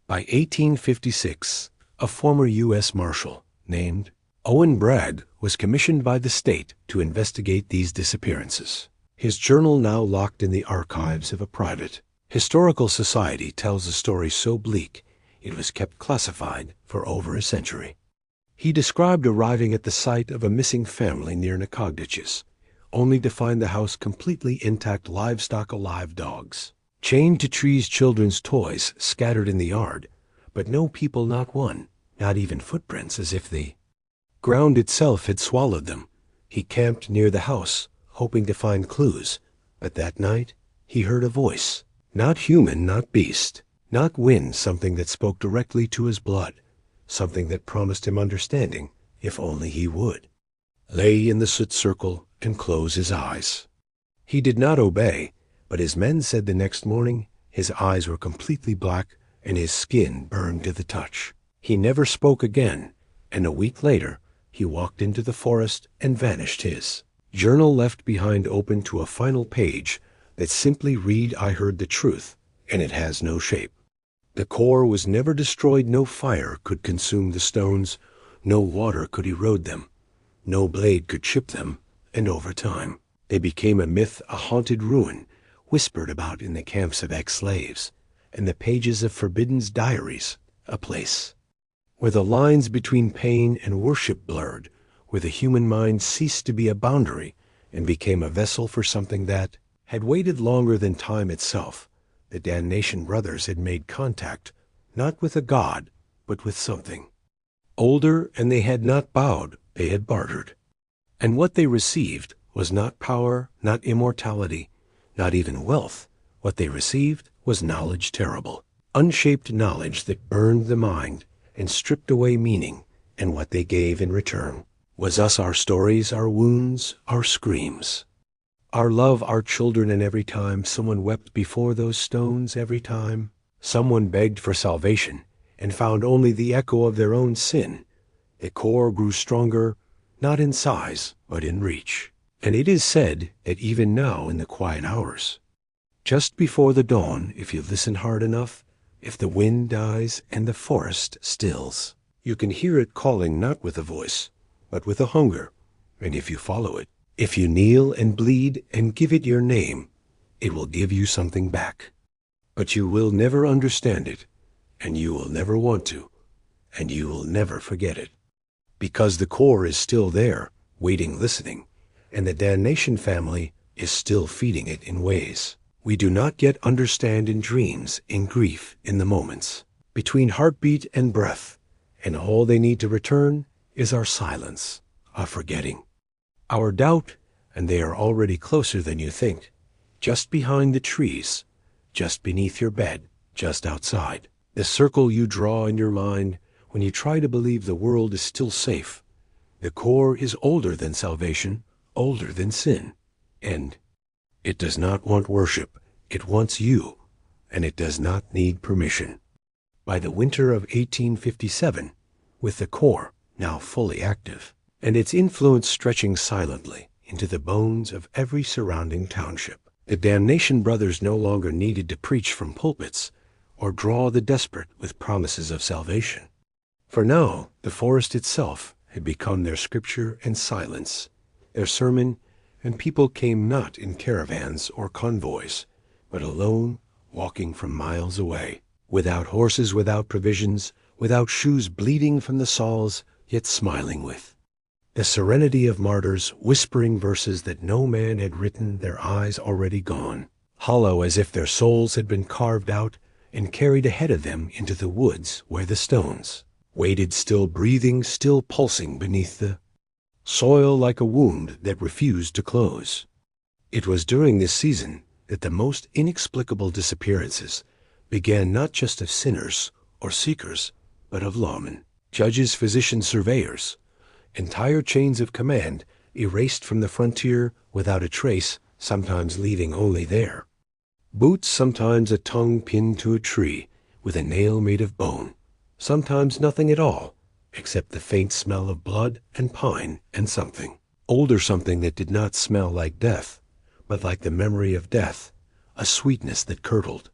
By 1856, a former U.S. Marshal named Owen Bragg was commissioned by the state to investigate these disappearances. His journal, now locked in the archives of a private historical society, tells a story so bleak it was kept classified for over a century. He described arriving at the site of a missing family near Nacogdoches, only to find the house completely intact, livestock, alive dogs, chained to trees, children's toys scattered in the yard, but no people, not one, not even footprints, as if the ground itself had swallowed them. He camped near the house, hoping to find clues, but that night he heard a voice, not human, not beast, not wind, something that spoke directly to his blood, something that promised him understanding if only he would lay in the soot circle and close his eyes. He did not obey, but his men said the next morning his eyes were completely black and his skin burned to the touch. He never spoke again, and a week later he walked into the forest and vanished. His journal left behind open to a final page that simply read, "I heard the truth, and it has no shape." The core was never destroyed. No fire could consume the stones, no water could erode them, no blade could chip them, and over time they became a myth, a haunted ruin, whispered about in the camps of ex-slaves and the pages of Forbidden's diaries, a place where the lines between pain and worship blurred, where the human mind ceased to be a boundary and became a vessel for something that had waited longer than time itself. The Damnation brothers had made contact, not with a god, but with something older, and they had not bowed, they had bartered. And what they received was not power, not immortality, not even wealth. What they received was knowledge terrible, unshaped knowledge that burned the mind and stripped away meaning, and what they gave in return was us, our stories, our wounds, our screams, our love, our children. And every time someone wept before those stones, every time someone begged for salvation and found only the echo of their own sin, the core grew stronger, not in size, but in reach. And it is said that even now, in the quiet hours, just before the dawn, if you listen hard enough, if the wind dies and the forest stills, You can hear it calling not with a voice, but with a hunger, and if you follow it, if you kneel and bleed and give it your name, it will give you something back. But you will never understand it, and you will never want to, and you will never forget it. Because the core is still there, waiting, listening, and the Damnation Family is still feeding it in ways we do not yet understand, in dreams, in grief, in the moments between heartbeat and breath, and all they need to return is our silence, our forgetting, our doubt, and they are already closer than you think, just behind the trees, just beneath your bed, just outside. The circle you draw in your mind when you try to believe the world is still safe. The core is older than salvation, older than sin, and it does not want worship, it wants you, and it does not need permission. By the winter of 1857, with the core now fully active, and its influence stretching silently into the bones of every surrounding township, the Damnation brothers no longer needed to preach from pulpits or draw the desperate with promises of salvation. For now, the forest itself had become their scripture and silence, their sermon, and people came not in caravans or convoys, but alone, walking from miles away, without horses, without provisions, without shoes, bleeding from the soles, yet smiling with the serenity of martyrs, whispering verses that no man had written, their eyes already gone, hollow as if their souls had been carved out and carried ahead of them into the woods where the stones waited, still breathing, still pulsing beneath the soil like a wound that refused to close. It was during this season that the most inexplicable disappearances began, not just of sinners or seekers, but of lawmen, judges, physicians, surveyors. Entire chains of command erased from the frontier without a trace, sometimes leaving only there boots, sometimes a tongue pinned to a tree with a nail made of bone, sometimes nothing at all, except the faint smell of blood and pine and something, older something that did not smell like death, but like the memory of death, a sweetness that curdled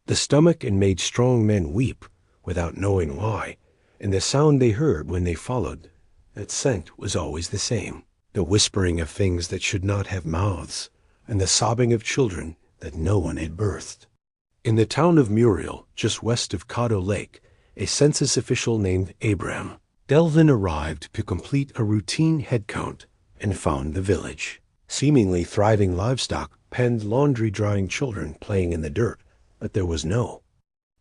the stomach and made strong men weep without knowing why, and the sound they heard when they followed that scent was always the same, the whispering of things that should not have mouths, and the sobbing of children that no one had birthed. In the town of Muriel, just west of Caddo Lake, a census official named Abram Delvin arrived to complete a routine head count and found the village. Seemingly thriving livestock penned laundry-drying children playing in the dirt, but there was no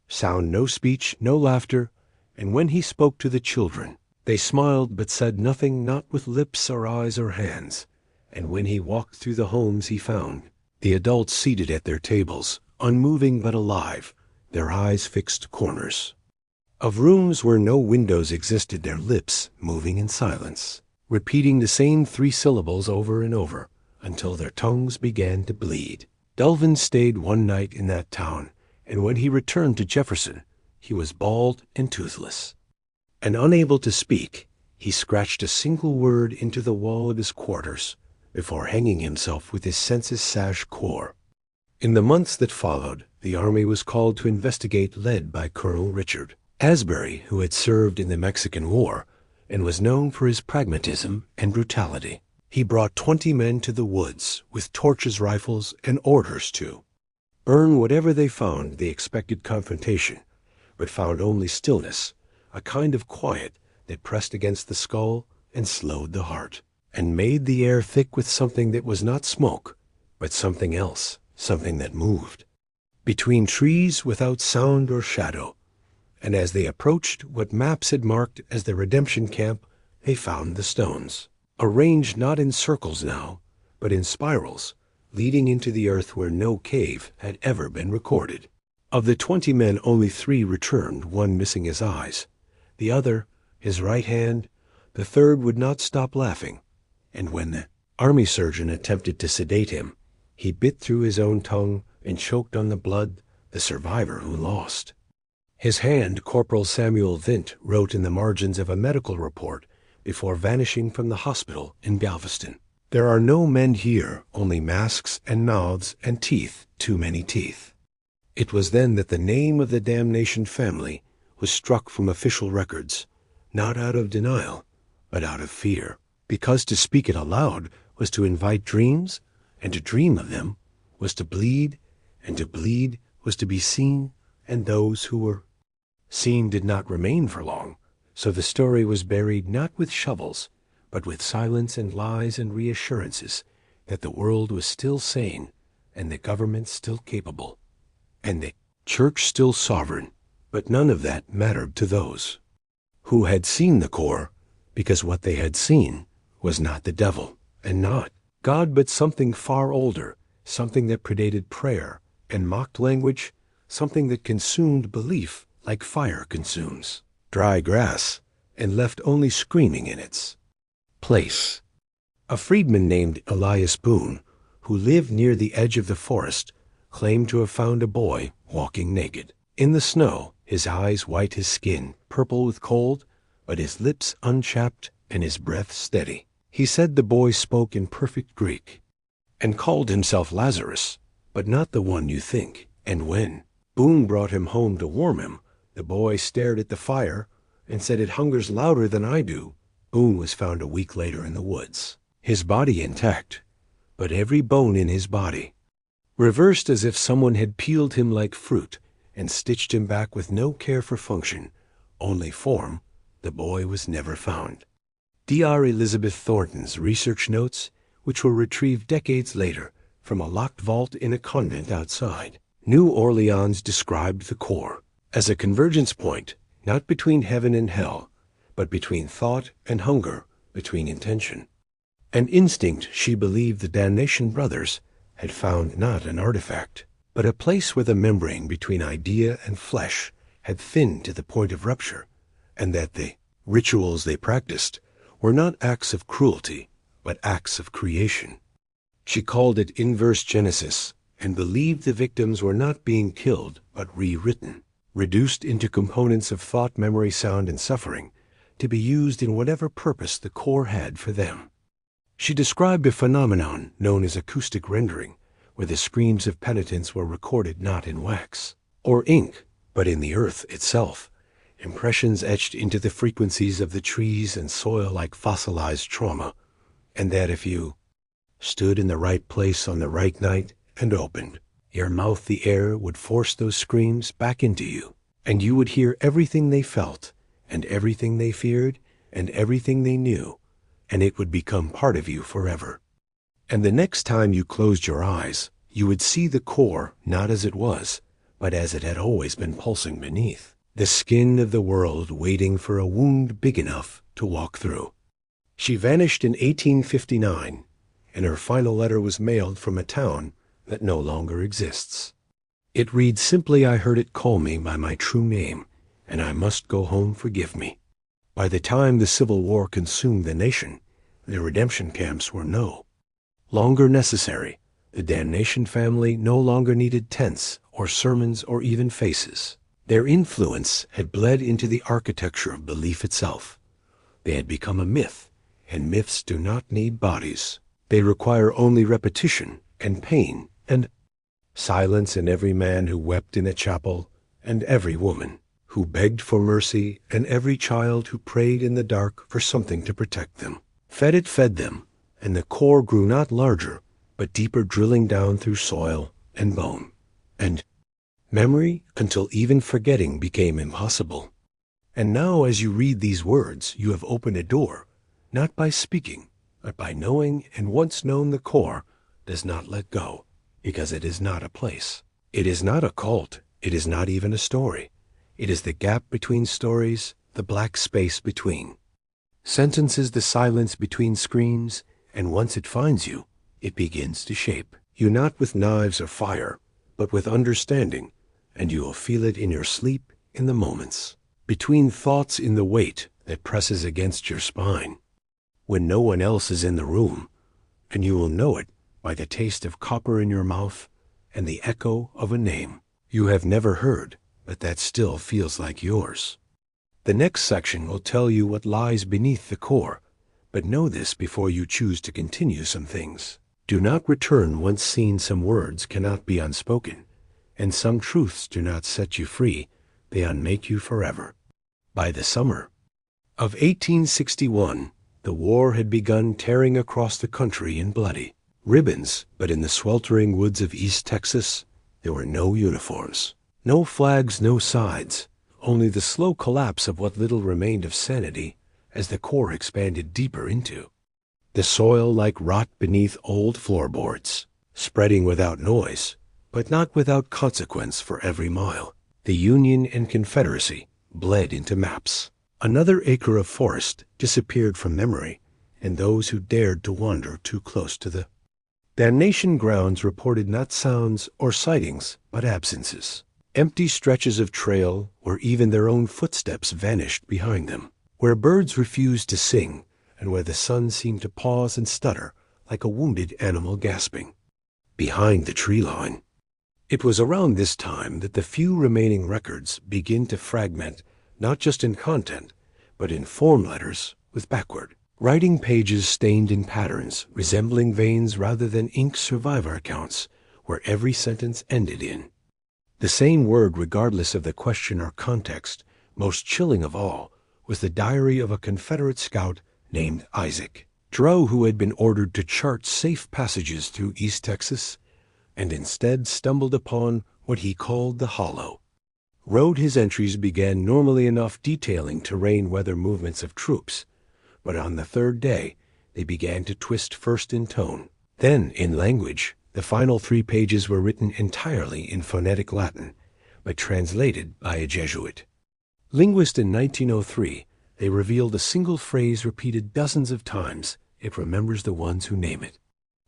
sound, no speech, no laughter, and when he spoke to the children, they smiled but said nothing, not with lips or eyes or hands. And when he walked through the homes he found the adults seated at their tables, unmoving but alive, their eyes fixed corners of rooms where no windows existed, their lips moving in silence, repeating the same 3 syllables over and over until their tongues began to bleed. Delvin stayed one night in that town, and when he returned to Jefferson, he was bald and toothless. And unable to speak, he scratched a single word into the wall of his quarters before hanging himself with his census sash core. In the months that followed, the army was called to investigate, led by Colonel Richard Asbury, who had served in the Mexican War and was known for his pragmatism and brutality. He brought 20 men to the woods with torches, rifles, and orders to burn whatever they found. They expected confrontation, but found only stillness, a kind of quiet that pressed against the skull and slowed the heart, and made the air thick with something that was not smoke, but something else, something that moved between trees without sound or shadow. And as they approached what maps had marked as the redemption camp, they found the stones, arranged not in circles now, but in spirals, leading into the earth where no cave had ever been recorded. Of the 20 men, only 3 returned, one missing his eyes, the other his right hand, the third would not stop laughing, and when the army surgeon attempted to sedate him, he bit through his own tongue and choked on the blood, the survivor who lost his hand. Corporal Samuel Vint wrote in the margins of a medical report before vanishing from the hospital in Galveston, "There are no men here, only masks and mouths and teeth, too many teeth." It was then that the name of the Damnation family was struck from official records, not out of denial, but out of fear, because to speak it aloud was to invite dreams, and to dream of them was to bleed, and to bleed was to be seen, and those who were seen did not remain for long. So the story was buried not with shovels, but with silence and lies and reassurances that the world was still sane, and the government still capable, and the church still sovereign. But none of that mattered to those who had seen the core, because what they had seen was not the devil, and not God, but something far older, something that predated prayer and mocked language, something that consumed belief like fire consumes dry grass, and left only screaming in its place. A freedman named Elias Boone, who lived near the edge of the forest, claimed to have found a boy walking naked in the snow, his eyes white as skin, purple with cold, but his lips unchapped and his breath steady. He said the boy spoke in perfect Greek, and called himself Lazarus, but not the one you think. And when Boone brought him home to warm him, the boy stared at the fire and said, "It hungers louder than I do." Boone was found a week later in the woods, his body intact, but every bone in his body reversed, as if someone had peeled him like fruit and stitched him back with no care for function, only form. The boy was never found. Dr. Elizabeth Thornton's research notes, which were retrieved decades later from a locked vault in a convent outside New Orleans, described the core as a convergence point, not between heaven and hell, but between thought and hunger, between intention and instinct. She believed the Damnation brothers had found not an artifact, but a place where the membrane between idea and flesh had thinned to the point of rupture, and that the rituals they practiced were not acts of cruelty, but acts of creation. She called it inverse Genesis, and believed the victims were not being killed, but rewritten, reduced into components of thought, memory, sound, and suffering, to be used in whatever purpose the core had for them. She described a phenomenon known as acoustic rendering, where the screams of penitence were recorded not in wax or ink, but in the earth itself, impressions etched into the frequencies of the trees and soil like fossilized trauma, and that if you stood in the right place on the right night and opened your mouth, the air would force those screams back into you, and you would hear everything they felt, and everything they feared, and everything they knew, and it would become part of you forever. And the next time you closed your eyes, you would see the core not as it was, but as it had always been pulsing beneath the skin of the world, waiting for a wound big enough to walk through. She vanished in 1859, and her final letter was mailed from a town that no longer exists. It reads simply, "I heard it call me by my true name, and I must go home, forgive me." By the time the Civil War consumed the nation, the redemption camps were no longer necessary. The Damnation family no longer needed tents or sermons or even faces. Their influence had bled into the architecture of belief itself. They had become a myth, and myths do not need bodies. They require only repetition and pain and silence, and every man who wept in a chapel, and every woman who begged for mercy, and every child who prayed in the dark for something to protect them. It fed them, and the core grew not larger, but deeper, drilling down through soil and bone and memory until even forgetting became impossible. And now, as you read these words, you have opened a door, not by speaking, but by knowing, and once known, the core does not let go, because it is not a place. It is not a cult. It is not even a story. It is the gap between stories, the black space between sentences, the silence between screams, and once it finds you, it begins to shape you, not with knives or fire, but with understanding, and you will feel it in your sleep, in the moments between thoughts, in the weight that presses against your spine when no one else is in the room, and you will know it by the taste of copper in your mouth and the echo of a name you have never heard, but that still feels like yours. The next section will tell you what lies beneath the core, but know this before you choose to continue some things. Do not return once seen. Some words cannot be unspoken, and some truths do not set you free, they unmake you forever. By the summer of 1861, the war had begun tearing across the country in bloody ribbons, but in the sweltering woods of East Texas, there were no uniforms, no flags, no sides, only the slow collapse of what little remained of sanity as the Corps expanded deeper into the soil like rot beneath old floorboards, spreading without noise, but not without consequence for every mile. The Union and Confederacy bled into maps. Another acre of forest disappeared from memory, and those who dared to wander too close to the Damnation grounds reported not sounds or sightings, but absences. Empty stretches of trail where even their own footsteps vanished behind them, where birds refused to sing, and where the sun seemed to pause and stutter like a wounded animal gasping behind the tree line. It was around this time that the few remaining records begin to fragment, not just in content, but in form letters with backward writing pages stained in patterns resembling veins rather than ink survivor accounts where every sentence ended in the same word regardless of the question or context. Most chilling of all was the diary of a Confederate scout named Isaac Drow, who had been ordered to chart safe passages through East Texas and instead stumbled upon what he called the Hollow Road. His entries began normally enough, detailing terrain, weather, movements of troops, but on the third day they began to twist, first in tone, then in language. The final 3 pages were written entirely in phonetic Latin, but translated by a Jesuit linguist in 1903. They revealed a single phrase repeated dozens of times. It remembers the ones who name it.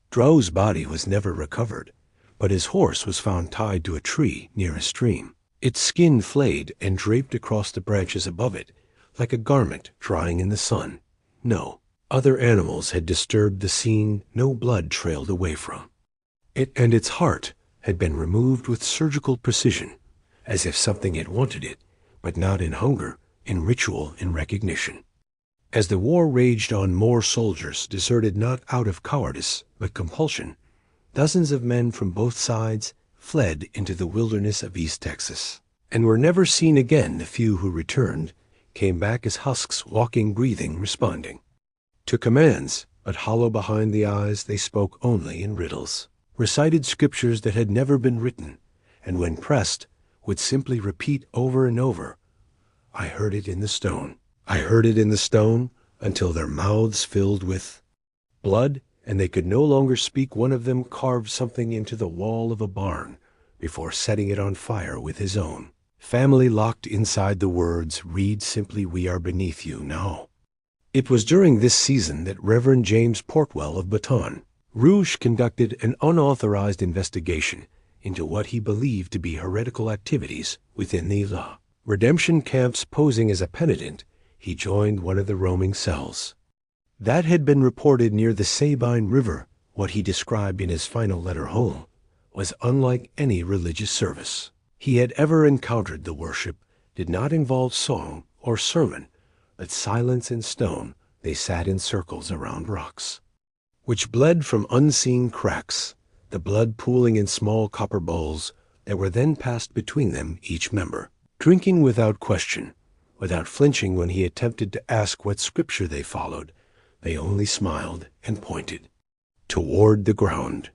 Drow's body was never recovered, but his horse was found tied to a tree near a stream, its skin flayed and draped across the branches above it like a garment drying in the sun. No other animals had disturbed the scene. No blood trailed away from it, and its heart had been removed with surgical precision, as if something had wanted it, but not in hunger, in ritual, in recognition. As the war raged on, more soldiers deserted, not out of cowardice, but compulsion. Dozens of men from both sides fled into the wilderness of East Texas, and were never seen again. The few who returned came back as husks, walking, breathing, responding to commands, but hollow behind the eyes. They spoke only in riddles, recited scriptures that had never been written, and when pressed would simply repeat over and over, "I heard it in the stone. I heard it in the stone," until their mouths filled with blood and they could no longer speak. One of them carved something into the wall of a barn before setting it on fire with his own family locked inside the words, "Read simply, we are beneath you now." It was during this season that Reverend James Portwell of Baton Rouge conducted an unauthorized investigation into what he believed to be heretical activities within the La Redemption camps. Posing as a penitent, he joined one of the roaming cells that had been reported near the Sabine River. What he described in his final letter home was unlike any religious service he had ever encountered. The worship did not involve song or sermon, but silence and stone. They sat in circles around rocks, which bled from unseen cracks, the blood pooling in small copper bowls that were then passed between them, each member drinking without question, without flinching when he attempted to ask what scripture they followed. They only smiled and pointed toward the ground.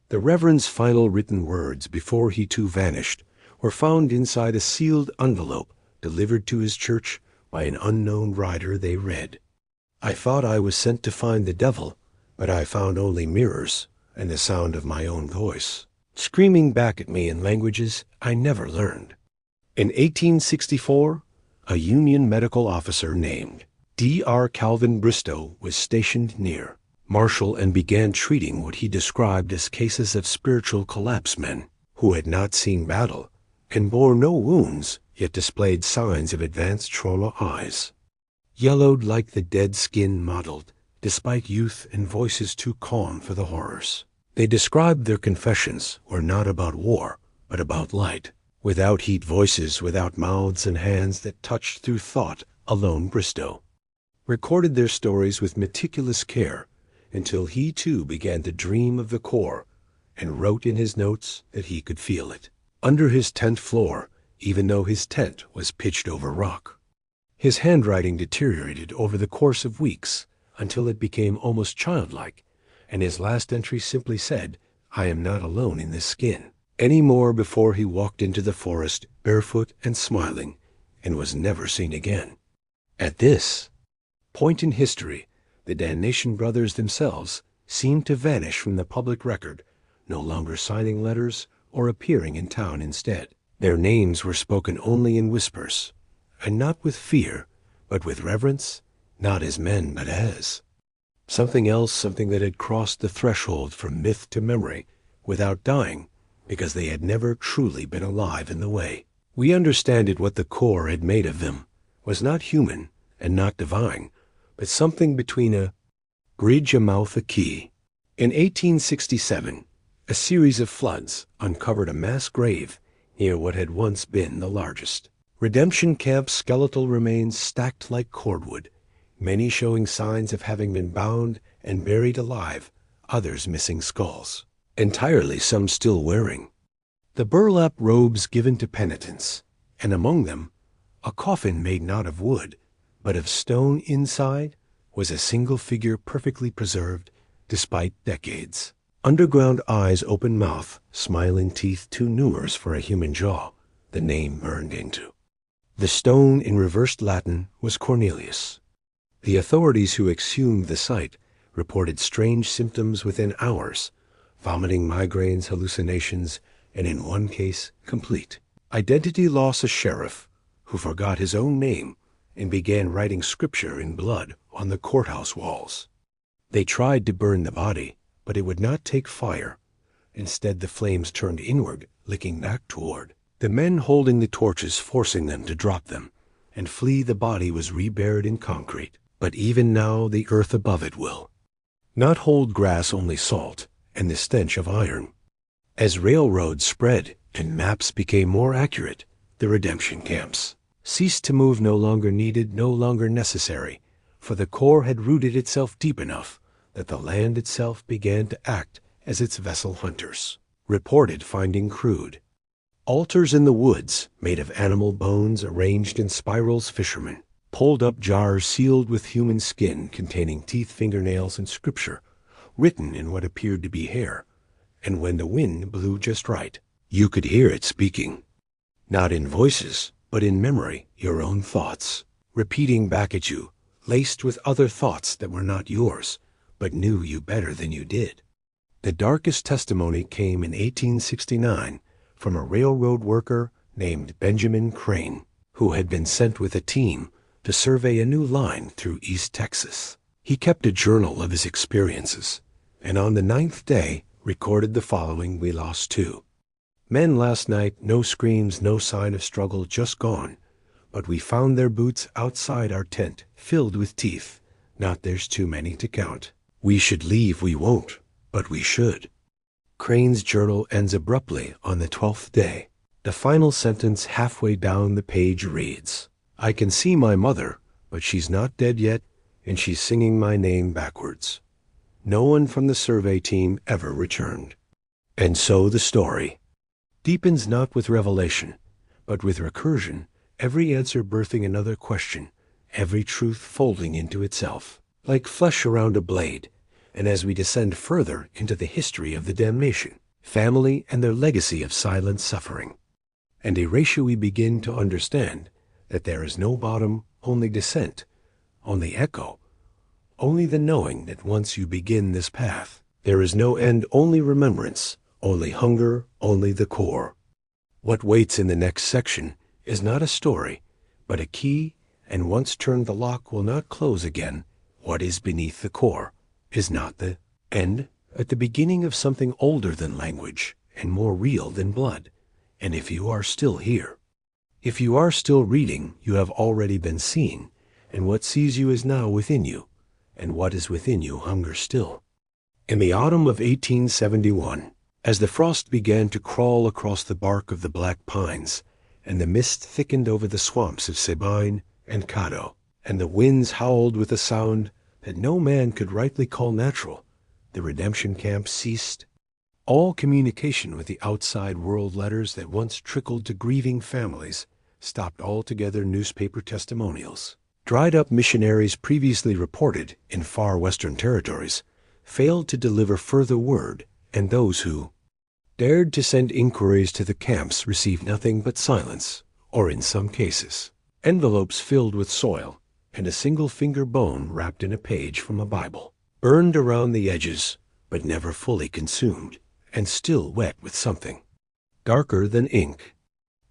The Reverend's final written words before he too vanished were found inside a sealed envelope delivered to his church by an unknown rider. They read, "I thought I was sent to find the devil, but I found only mirrors and the sound of my own voice, screaming back at me in languages I never learned." In 1864, a Union medical officer named D.R. Calvin Bristow was stationed near Marshall and began treating what he described as cases of spiritual collapse, men who had not seen battle and bore no wounds, yet displayed signs of advanced trauma. Eyes yellowed like the dead skin modeled, despite youth, and voices too calm for the horrors. They described their confessions were not about war, but about light, without heat, voices without mouths, and hands that touched through thought alone. Bristow recorded their stories with meticulous care until he too began to dream of the Corps, and wrote in his notes that he could feel it under his tent floor, even though his tent was pitched over rock. His handwriting deteriorated over the course of weeks until it became almost childlike, and his last entry simply said, "I am not alone in this skin," any more before he walked into the forest barefoot and smiling and was never seen again. At this point in history, the Damnation brothers themselves seemed to vanish from the public record, no longer signing letters or appearing in town instead. Their names were spoken only in whispers, and not with fear, but with reverence, not as men, but as something else, something that had crossed the threshold from myth to memory without dying, because they had never truly been alive in the way. We understand it what the core had made of them was not human and not divine, but something between a bridge, a mouth, a key. In 1867, a series of floods uncovered a mass grave near what had once been the largest redemption camp's skeletal remains stacked like cordwood, many showing signs of having been bound and buried alive, others missing skulls, entirely some still wearing the burlap robes given to penitents, and among them a coffin made not of wood, but of stone inside was a single figure perfectly preserved despite decades. Underground eyes, open mouth, smiling teeth too numerous for a human jaw, the name burned into. The stone in reversed Latin was Cornelius. The authorities who exhumed the site reported strange symptoms within hours, vomiting, migraines, hallucinations, and in one case, complete identity loss. A sheriff who forgot his own name and began writing scripture in blood on the courthouse walls. They tried to burn the body, but it would not take fire. Instead, the flames turned inward, licking back toward the men holding the torches, forcing them to drop them and flee. The body was reburied in concrete, but even now the earth above it will not hold grass, only salt and the stench of iron. As railroads spread and maps became more accurate, the redemption camps ceased to move, no longer needed, no longer necessary, for the core had rooted itself deep enough that the land itself began to act as its vessel. Hunters reported finding crude altars in the woods made of animal bones arranged in spirals. Fishermen pulled up jars sealed with human skin containing teeth, fingernails, and scripture written in what appeared to be hair, and when the wind blew just right, you could hear it speaking, not in voices, but in memory, your own thoughts, repeating back at you, laced with other thoughts that were not yours, but knew you better than you did. The darkest testimony came in 1869 from a railroad worker named Benjamin Crane, who had been sent with a team to survey a new line through East Texas. He kept a journal of his experiences, and on the 9th day recorded the following: "We lost 2 men last night, no screams, no sign of struggle, just gone. But we found their boots outside our tent, filled with teeth. Not there's too many to count. We should leave, we won't, but we should." Crane's journal ends abruptly on the 12th day. The final sentence halfway down the page reads, "I can see my mother, but she's not dead yet, and she's singing my name backwards." No one from the survey team ever returned. And so the story deepens, not with revelation, but with recursion, every answer birthing another question, every truth folding into itself, like flesh around a blade. And as we descend further into the history of the Damnation family and their legacy of silent suffering and erasure, we begin to understand that there is no bottom, only descent, only echo, only the knowing that once you begin this path, there is no end, only remembrance, only hunger, only the core. What waits in the next section is not a story, but a key, and once turned the lock will not close again. What is beneath the core is not the end, at the beginning of something older than language and more real than blood. And if you are still here, if you are still reading, you have already been seen, and what sees you is now within you, and what is within you hungers still. In the autumn of 1871, as the frost began to crawl across the bark of the black pines, and the mist thickened over the swamps of Sabine and Caddo, and the winds howled with a sound that no man could rightly call natural, the redemption camp ceased. All communication with the outside world, letters that once trickled to grieving families stopped altogether newspaper testimonials. Dried-up missionaries previously reported in far western territories failed to deliver further word, and those who dared to send inquiries to the camps received nothing but silence, or in some cases, envelopes filled with soil and a single finger bone wrapped in a page from a Bible, burned around the edges, but never fully consumed, and still wet with something darker than ink.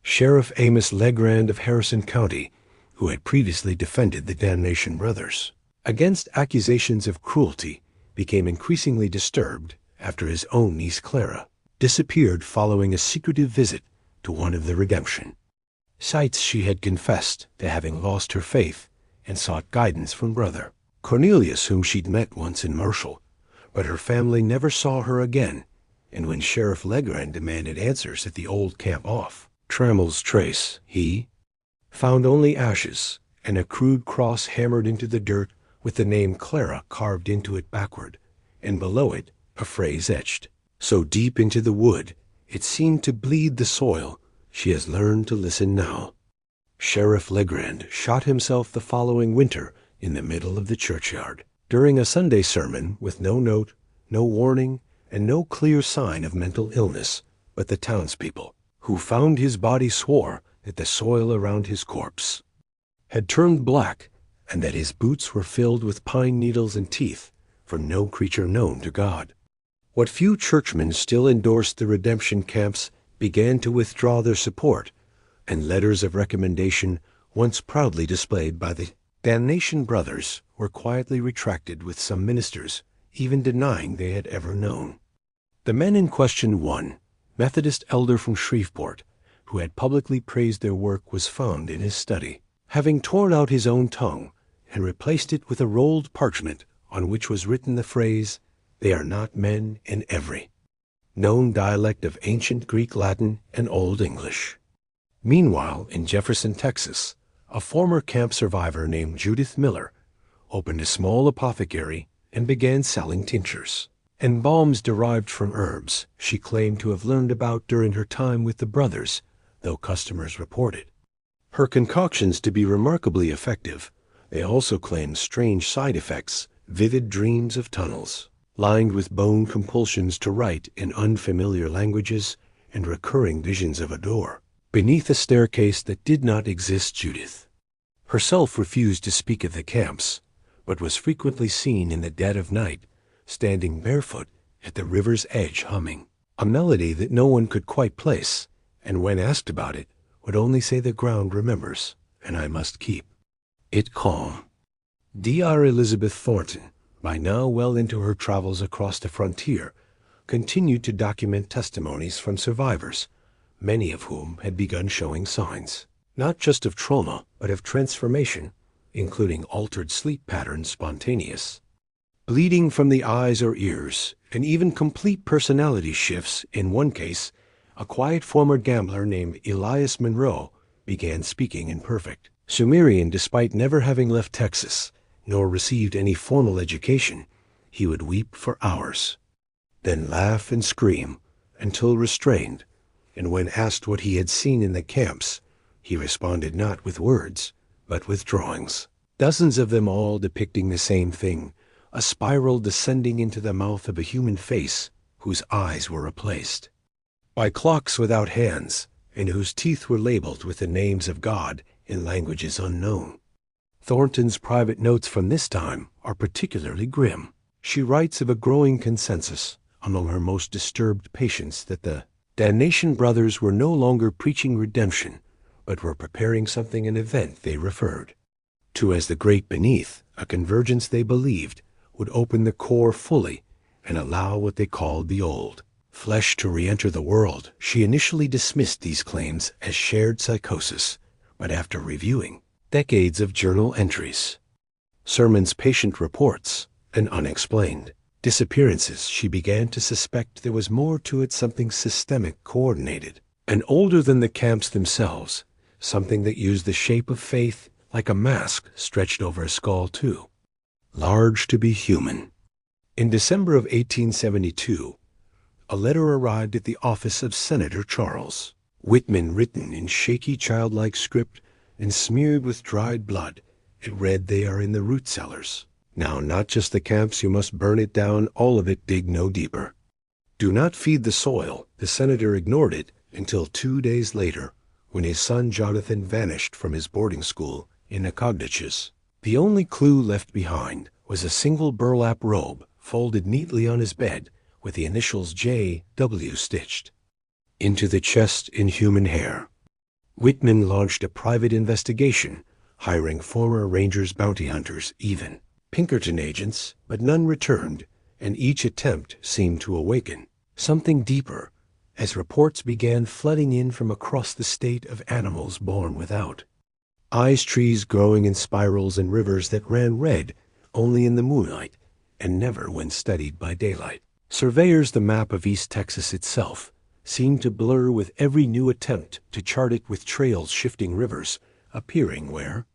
Sheriff Amos Legrand of Harrison County, who had previously defended the Damnation brothers against accusations of cruelty, became increasingly disturbed after his own niece Clara disappeared following a secretive visit to one of the redemption sites. She had confessed to having lost her faith and sought guidance from Brother Cornelius, whom she'd met once in Marshall, but her family never saw her again, and when Sheriff Legrand demanded answers at the old camp off Trammell's Trace, he found only ashes and a crude cross hammered into the dirt with the name Clara carved into it backward, and below it a phrase etched so deep into the wood it seemed to bleed the soil. She has learned to listen now. Sheriff Legrand shot himself the following winter in the middle of the churchyard during a Sunday sermon, with no note, no warning, and no clear sign of mental illness, but the townspeople who found his body swore that the soil around his corpse had turned black and that his boots were filled with pine needles and teeth from no creature known to God. What few churchmen still endorsed the redemption camps began to withdraw their support, and letters of recommendation, once proudly displayed by the Damnation brothers, were quietly retracted, with some ministers even denying they had ever known. The men in question, one Methodist elder from Shreveport, who had publicly praised their work, was found in his study, having torn out his own tongue and replaced it with a rolled parchment on which was written the phrase, "They are not men in every known dialect of ancient Greek, Latin, and Old English." Meanwhile, in Jefferson, Texas, a former camp survivor named Judith Miller opened a small apothecary and began selling tinctures and balms derived from herbs she claimed to have learned about during her time with the brothers, though customers reported her concoctions to be remarkably effective. They also claimed strange side effects, vivid dreams of tunnels lined with bone compulsions to write in unfamiliar languages, and recurring visions of a door beneath a staircase that did not exist. Judith herself refused to speak of the camps, but was frequently seen in the dead of night, standing barefoot at the river's edge, humming a melody that no one could quite place, and when asked about it, would only say, "The ground remembers, and I must keep it calm." Dr. Elizabeth Thornton, by now well into her travels across the frontier, continued to document testimonies from survivors, many of whom had begun showing signs, not just of trauma, but of transformation, including altered sleep patterns, spontaneous bleeding from the eyes or ears, and even complete personality shifts. In one case, a quiet former gambler named Elias Monroe began speaking in perfect Sumerian despite never having left Texas, nor received any formal education. He would weep for hours, then laugh and scream until restrained, and when asked what he had seen in the camps, he responded not with words, but with drawings, dozens of them all depicting the same thing, a spiral descending into the mouth of a human face whose eyes were replaced by clocks without hands, and whose teeth were labeled with the names of God in languages unknown. Thornton's private notes from this time are particularly grim. She writes of a growing consensus among her most disturbed patients that the Damnation brothers were no longer preaching redemption, but were preparing something, an event they referred to as the Great Beneath, a convergence they believed would open the core fully and allow what they called the old flesh to re-enter the world. She initially dismissed these claims as shared psychosis, but after reviewing decades of journal entries, sermons, patient reports, and unexplained disappearances, she began to suspect there was more to it, something systemic, coordinated, and older than the camps themselves, something that used the shape of faith like a mask stretched over a skull too large to be human. In December of 1872, a letter arrived at the office of Senator Charles Whitman written in shaky childlike script and smeared with dried blood. It read, "They are in the root cellars. Now not just the camps, you must burn it down, all of it, dig no deeper." Do not feed the soil. The senator ignored it until 2 days later, when his son Jonathan vanished from his boarding school in Nacogdoches. The only clue left behind was a single burlap robe folded neatly on his bed with the initials J.W. stitched into the chest in human hair. Whitman launched a private investigation, hiring former Rangers bounty hunters, even Pinkerton agents, but none returned, and each attempt seemed to awaken something deeper as reports began flooding in from across the state of animals born without eyes, trees growing in spirals, and rivers that ran red only in the moonlight and never when studied by daylight. Surveyors, the map of East Texas itself seemed to blur with every new attempt to chart it, with trails, shifting rivers appearing where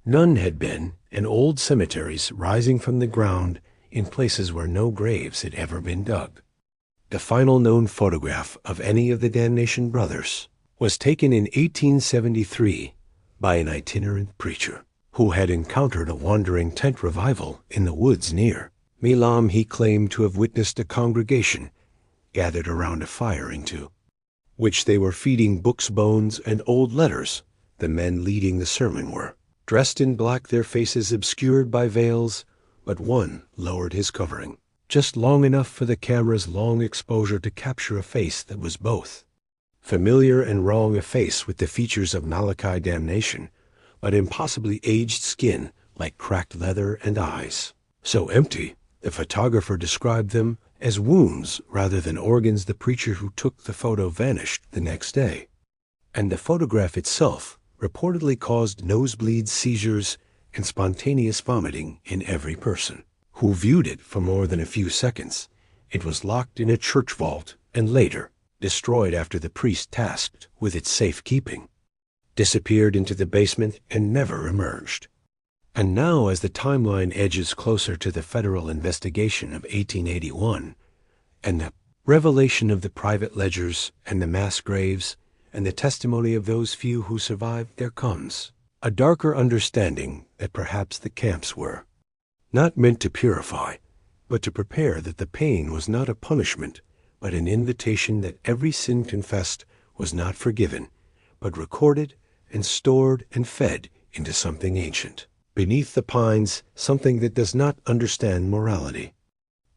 none had been, and old cemeteries rising from the ground in places where no graves had ever been dug. The final known photograph of any of the Damnation brothers was taken in 1873 by an itinerant preacher who had encountered a wandering tent revival in the woods near Milam. He claimed to have witnessed a congregation gathered around a fire into which they were feeding books, bones, and old letters. The men leading the sermon were dressed in black, their faces obscured by veils, but one lowered his covering just long enough for the camera's long exposure to capture a face that was both familiar and wrong, a face with the features of Malachi Damnation, but impossibly aged skin like cracked leather and eyes so empty the photographer described them as wounds rather than organs. The preacher who took the photo vanished the next day, and the photograph itself reportedly caused nosebleeds, seizures, and spontaneous vomiting in every person who viewed it for more than a few seconds. It was locked in a church vault and later destroyed after the priest tasked with its safekeeping disappeared into the basement and never emerged. And now, as the timeline edges closer to the federal investigation of 1881 and the revelation of the private ledgers and the mass graves and the testimony of those few who survived, there comes a darker understanding that perhaps the camps were not meant to purify, but to prepare, that the pain was not a punishment, but an invitation, that every sin confessed was not forgiven, but recorded and stored and fed into something ancient. Beneath the pines, something that does not understand morality.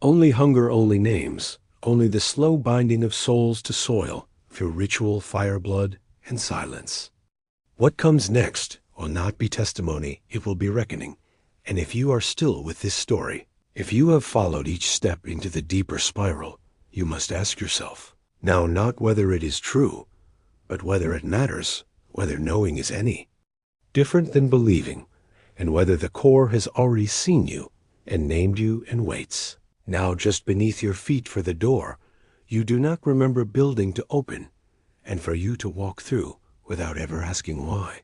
Only hunger, only names, only the slow binding of souls to soil through ritual, fire, blood, and silence. What comes next will not be testimony, it will be reckoning. And if you are still with this story, if you have followed each step into the deeper spiral, you must ask yourself, now, not whether it is true, but whether it matters, whether knowing is any different than believing, and whether the core has already seen you and named you and waits now just beneath your feet for the door you do not remember building to open and for you to walk through without ever asking why.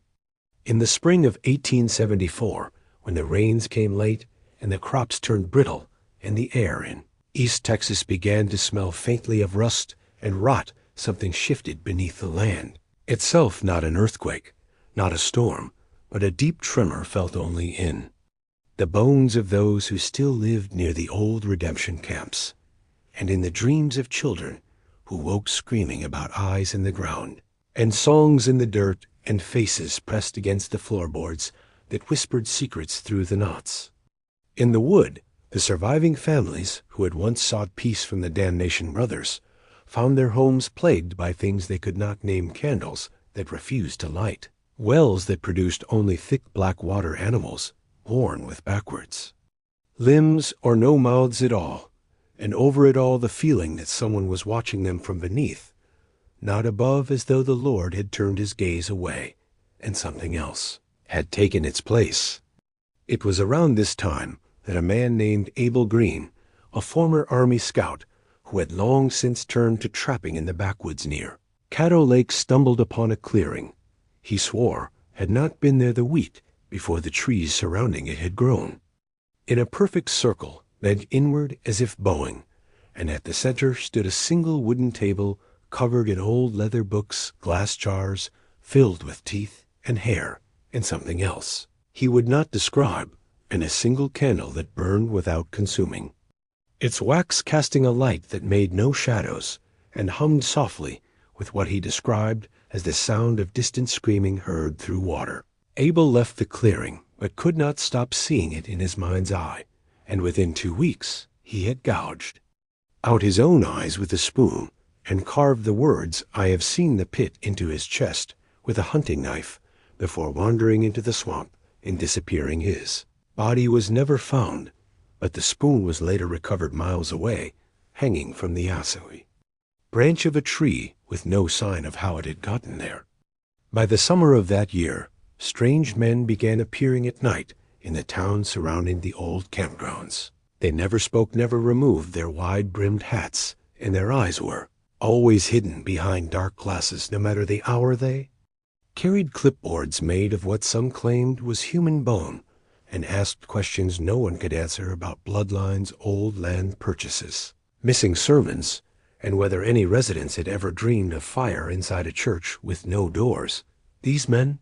In the spring of 1874, when the rains came late and the crops turned brittle and the air in East Texas began to smell faintly of rust and rot, something shifted beneath the land itself. Not an earthquake, not a storm, but a deep tremor felt only in the bones of those who still lived near the old redemption camps, and in the dreams of children who woke screaming about eyes in the ground, and songs in the dirt, and faces pressed against the floorboards that whispered secrets through the knots. In the wood, the surviving families who had once sought peace from the Damnation brothers found their homes plagued by things they could not name: candles that refused to light, wells that produced only thick black water, animals born with backwards limbs or no mouths at all, and over it all the feeling that someone was watching them from beneath, not above, as though the Lord had turned his gaze away and something else had taken its place. It was around this time that a man named Abel Green, a former Army scout who had long since turned to trapping in the backwoods near Caddo Lake, stumbled upon a clearing he swore had not been there the week before the trees surrounding it had grown in a perfect circle, bent inward as if bowing, and at the center stood a single wooden table covered in old leather books, glass jars, filled with teeth and hair and something else he would not describe, and a single candle that burned without consuming, its wax casting a light that made no shadows and hummed softly with what he described as the sound of distant screaming heard through water. Abel left the clearing, but could not stop seeing it in his mind's eye, and within 2 weeks he had gouged out his own eyes with a spoon and carved the words, "I have seen the pit," into his chest with a hunting knife before wandering into the swamp and disappearing. His body was never found, but the spoon was later recovered miles away, hanging from the asui branch of a tree with no sign of how it had gotten there. By the summer of that year, strange men began appearing at night in the town surrounding the old campgrounds. They never spoke, never removed their wide-brimmed hats, and their eyes were always hidden behind dark glasses, no matter the hour. They carried clipboards made of what some claimed was human bone and asked questions no one could answer about bloodlines, old land purchases, missing sermons, and whether any residents had ever dreamed of fire inside a church with no doors. These men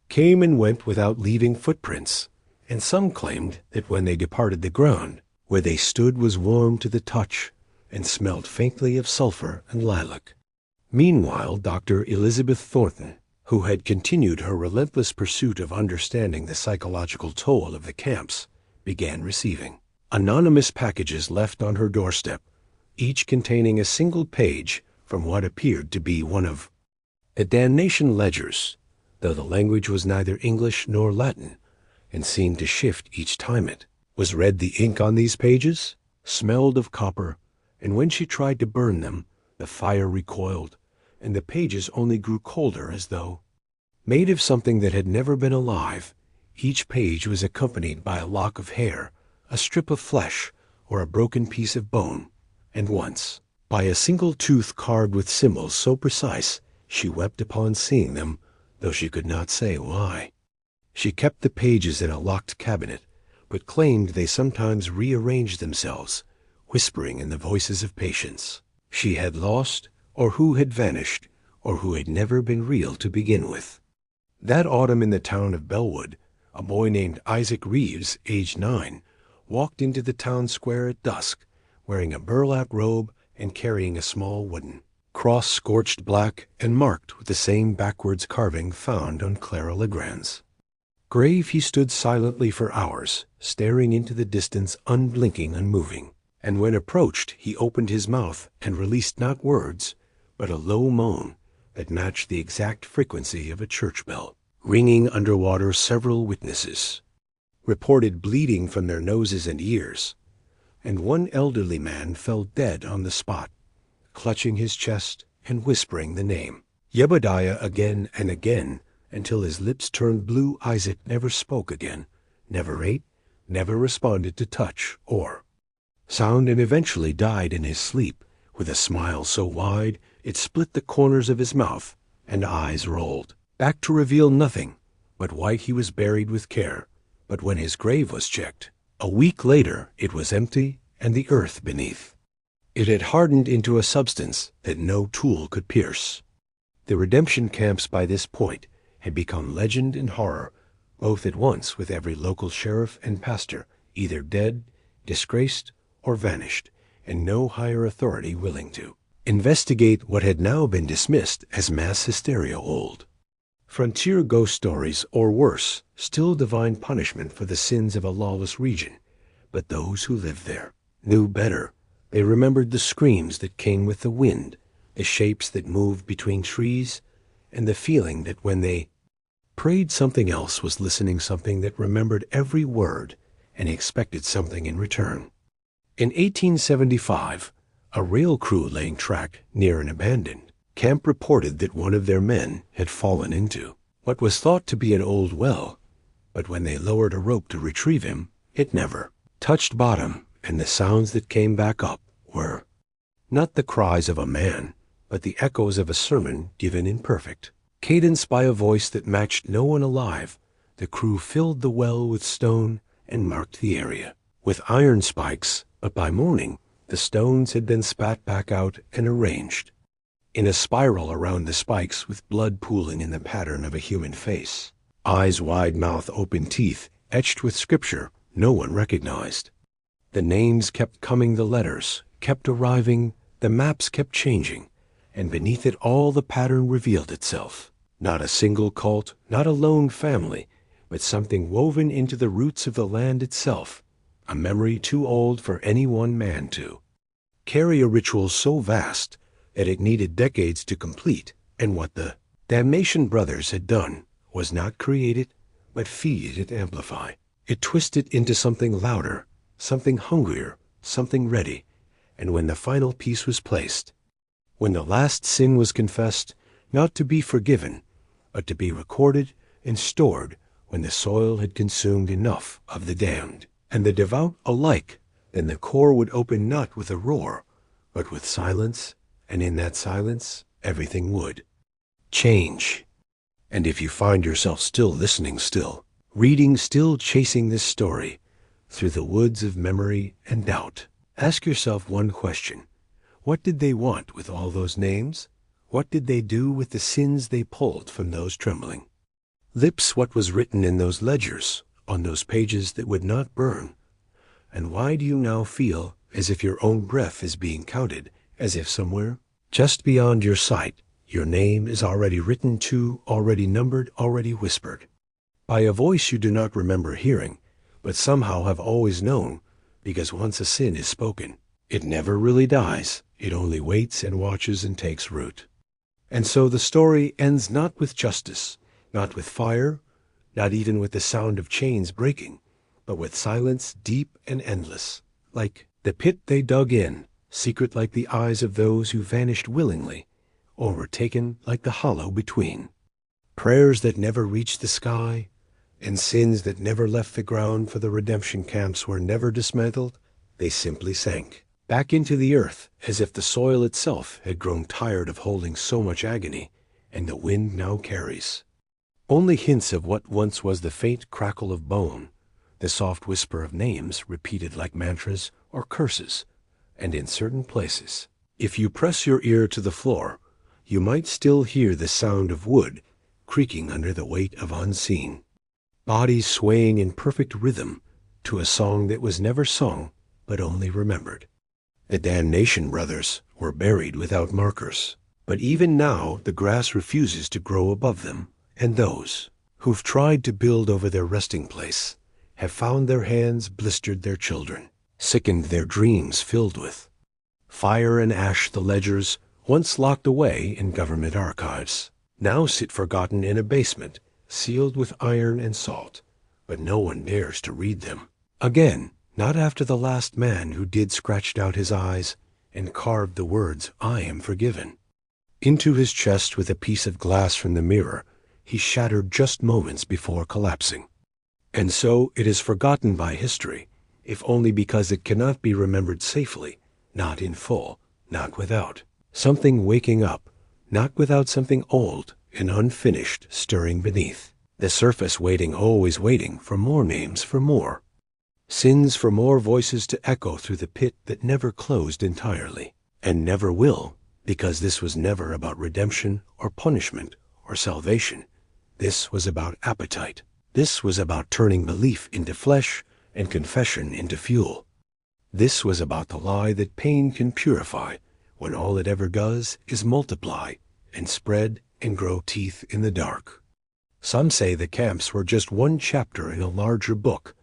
came and went without leaving footprints, and some claimed that when they departed, the ground where they stood was warm to the touch and smelled faintly of sulfur and lilac. Meanwhile, Dr. Elizabeth Thornton, who had continued her relentless pursuit of understanding the psychological toll of the camps, began receiving anonymous packages left on her doorstep, each containing a single page from what appeared to be one of the damnation ledgers, though the language was neither English nor Latin, and seemed to shift each time it was read. The ink on these pages smelled of copper, and when she tried to burn them, the fire recoiled, and the pages only grew colder, as though made of something that had never been alive. Each page was accompanied by a lock of hair, a strip of flesh, or a broken piece of bone, and once by a single tooth carved with symbols so precise she wept upon seeing them, though she could not say why. She kept the pages in a locked cabinet, but claimed they sometimes rearranged themselves, whispering in the voices of patients she had lost, or who had vanished, or who had never been real to begin with. That autumn in the town of Bellwood, a boy named Isaac Reeves, aged 9, walked into the town square at dusk, wearing a burlap robe and carrying a small wooden cross scorched black and marked with the same backwards carving found on Clara Legrand's grave. He stood silently for hours, staring into the distance, unblinking, unmoving, and when approached he opened his mouth and released not words, but a low moan that matched the exact frequency of a church bell ringing underwater. Several witnesses reported bleeding from their noses and ears, and one elderly man fell dead on the spot, clutching his chest and whispering the name Jebodiah again and again until his lips turned blue. Isaac never spoke again, never ate, never responded to touch or sound, and eventually died in his sleep with a smile so wide it split the corners of his mouth and eyes rolled back to reveal nothing but white. He was buried with care, but when his grave was checked a week later, it was empty, and the earth beneath it had hardened into a substance that no tool could pierce. The redemption camps by this point had become legend and horror, both at once, with every local sheriff and pastor either dead, disgraced, or vanished, and no higher authority willing to investigate what had now been dismissed as mass hysteria. Old frontier ghost stories, or worse, still divine punishment for the sins of a lawless region, but those who lived there knew better. They remembered the screams that came with the wind, the shapes that moved between trees, and the feeling that when they prayed something else was listening, something that remembered every word and expected something in return. In 1875, a rail crew laying track near an abandoned camp reported that one of their men had fallen into what was thought to be an old well, but when they lowered a rope to retrieve him, it never touched bottom, and the sounds that came back up were not the cries of a man, but the echoes of a sermon given in perfect cadence by a voice that matched no one alive. The crew filled the well with stone and marked the area with iron spikes, but by morning the stones had been spat back out and arranged in a spiral around the spikes with blood pooling in the pattern of a human face. Eyes wide, mouth open, teeth etched with scripture no one recognized. The names kept coming, the letters kept arriving, the maps kept changing, and beneath it all the pattern revealed itself. Not a single cult, not a lone family, but something woven into the roots of the land itself, a memory too old for any one man to carry, a ritual so vast that it needed decades to complete. And what the Damnation brothers had done was not create it, but feed it, amplify. It twisted into something louder, something hungrier, something ready. And when the final piece was placed, when the last sin was confessed, not to be forgiven, but to be recorded and stored, when the soil had consumed enough of the damned and the devout alike, then the core would open not with a roar, but with silence, and in that silence everything would change. And if you find yourself still listening, still reading, still chasing this story through the woods of memory and doubt, ask yourself one question. What did they want with all those names? What did they do with the sins they pulled from those trembling lips? What was written in those ledgers, on those pages that would not burn? And why do you now feel as if your own breath is being counted, as if somewhere just beyond your sight your name is already written to, already numbered, already whispered, by a voice you do not remember hearing, but somehow have always known, because once a sin is spoken, it never really dies. It only waits and watches and takes root. And so the story ends not with justice, not with fire, not even with the sound of chains breaking, but with silence deep and endless, like the pit they dug in, secret like the eyes of those who vanished willingly, overtaken like the hollow between. Prayers that never reached the sky, and sins that never left the ground, for the redemption camps were never dismantled. They simply sank back into the earth, as if the soil itself had grown tired of holding so much agony, and the wind now carries only hints of what once was the faint crackle of bone, the soft whisper of names repeated like mantras or curses. And in certain places, if you press your ear to the floor, you might still hear the sound of wood creaking under the weight of unseen bodies, swaying in perfect rhythm to a song that was never sung but only remembered. The Damnation brothers were buried without markers, but even now the grass refuses to grow above them, and those who've tried to build over their resting place have found their hands blistered, their children sickened, their dreams filled with fire and ash. The ledgers, once locked away in government archives, now sit forgotten in a basement, sealed with iron and salt, but no one dares to read them again, not after the last man who did scratched out his eyes and carved the words, "I am forgiven," into his chest with a piece of glass from the mirror he shattered just moments before collapsing. And so it is forgotten by history, if only because it cannot be remembered safely, not in full, not without something waking up, not without something old and unfinished stirring beneath the surface, waiting, always waiting for more names, for more sins, for more voices to echo through the pit that never closed entirely, and never will, because this was never about redemption or punishment or salvation. This was about appetite. This was about turning belief into flesh and confession into fuel. This was about the lie that pain can purify, when all it ever does is multiply and spread and grow teeth in the dark. Some say the camps were just one chapter in a larger book,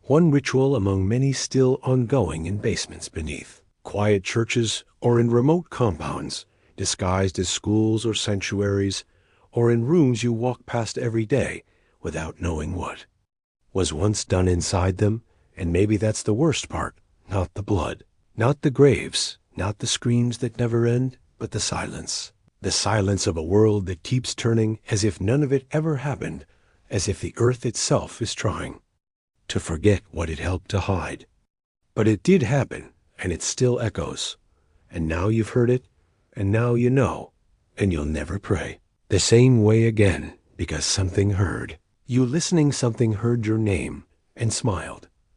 one ritual among many still ongoing in basements beneath quiet churches, or in remote compounds disguised as schools or sanctuaries, or in rooms you walk past every day without knowing what was once done inside them. And maybe that's the worst part, not the blood, not the graves, not the screams that never end, but the silence of a world that keeps turning as if none of it ever happened, as if the earth itself is trying to forget what it helped to hide. But it did happen, and it still echoes. And now you've heard it, and now you know, and you'll never pray the same way again, because something heard you listening, something heard your name and smiled.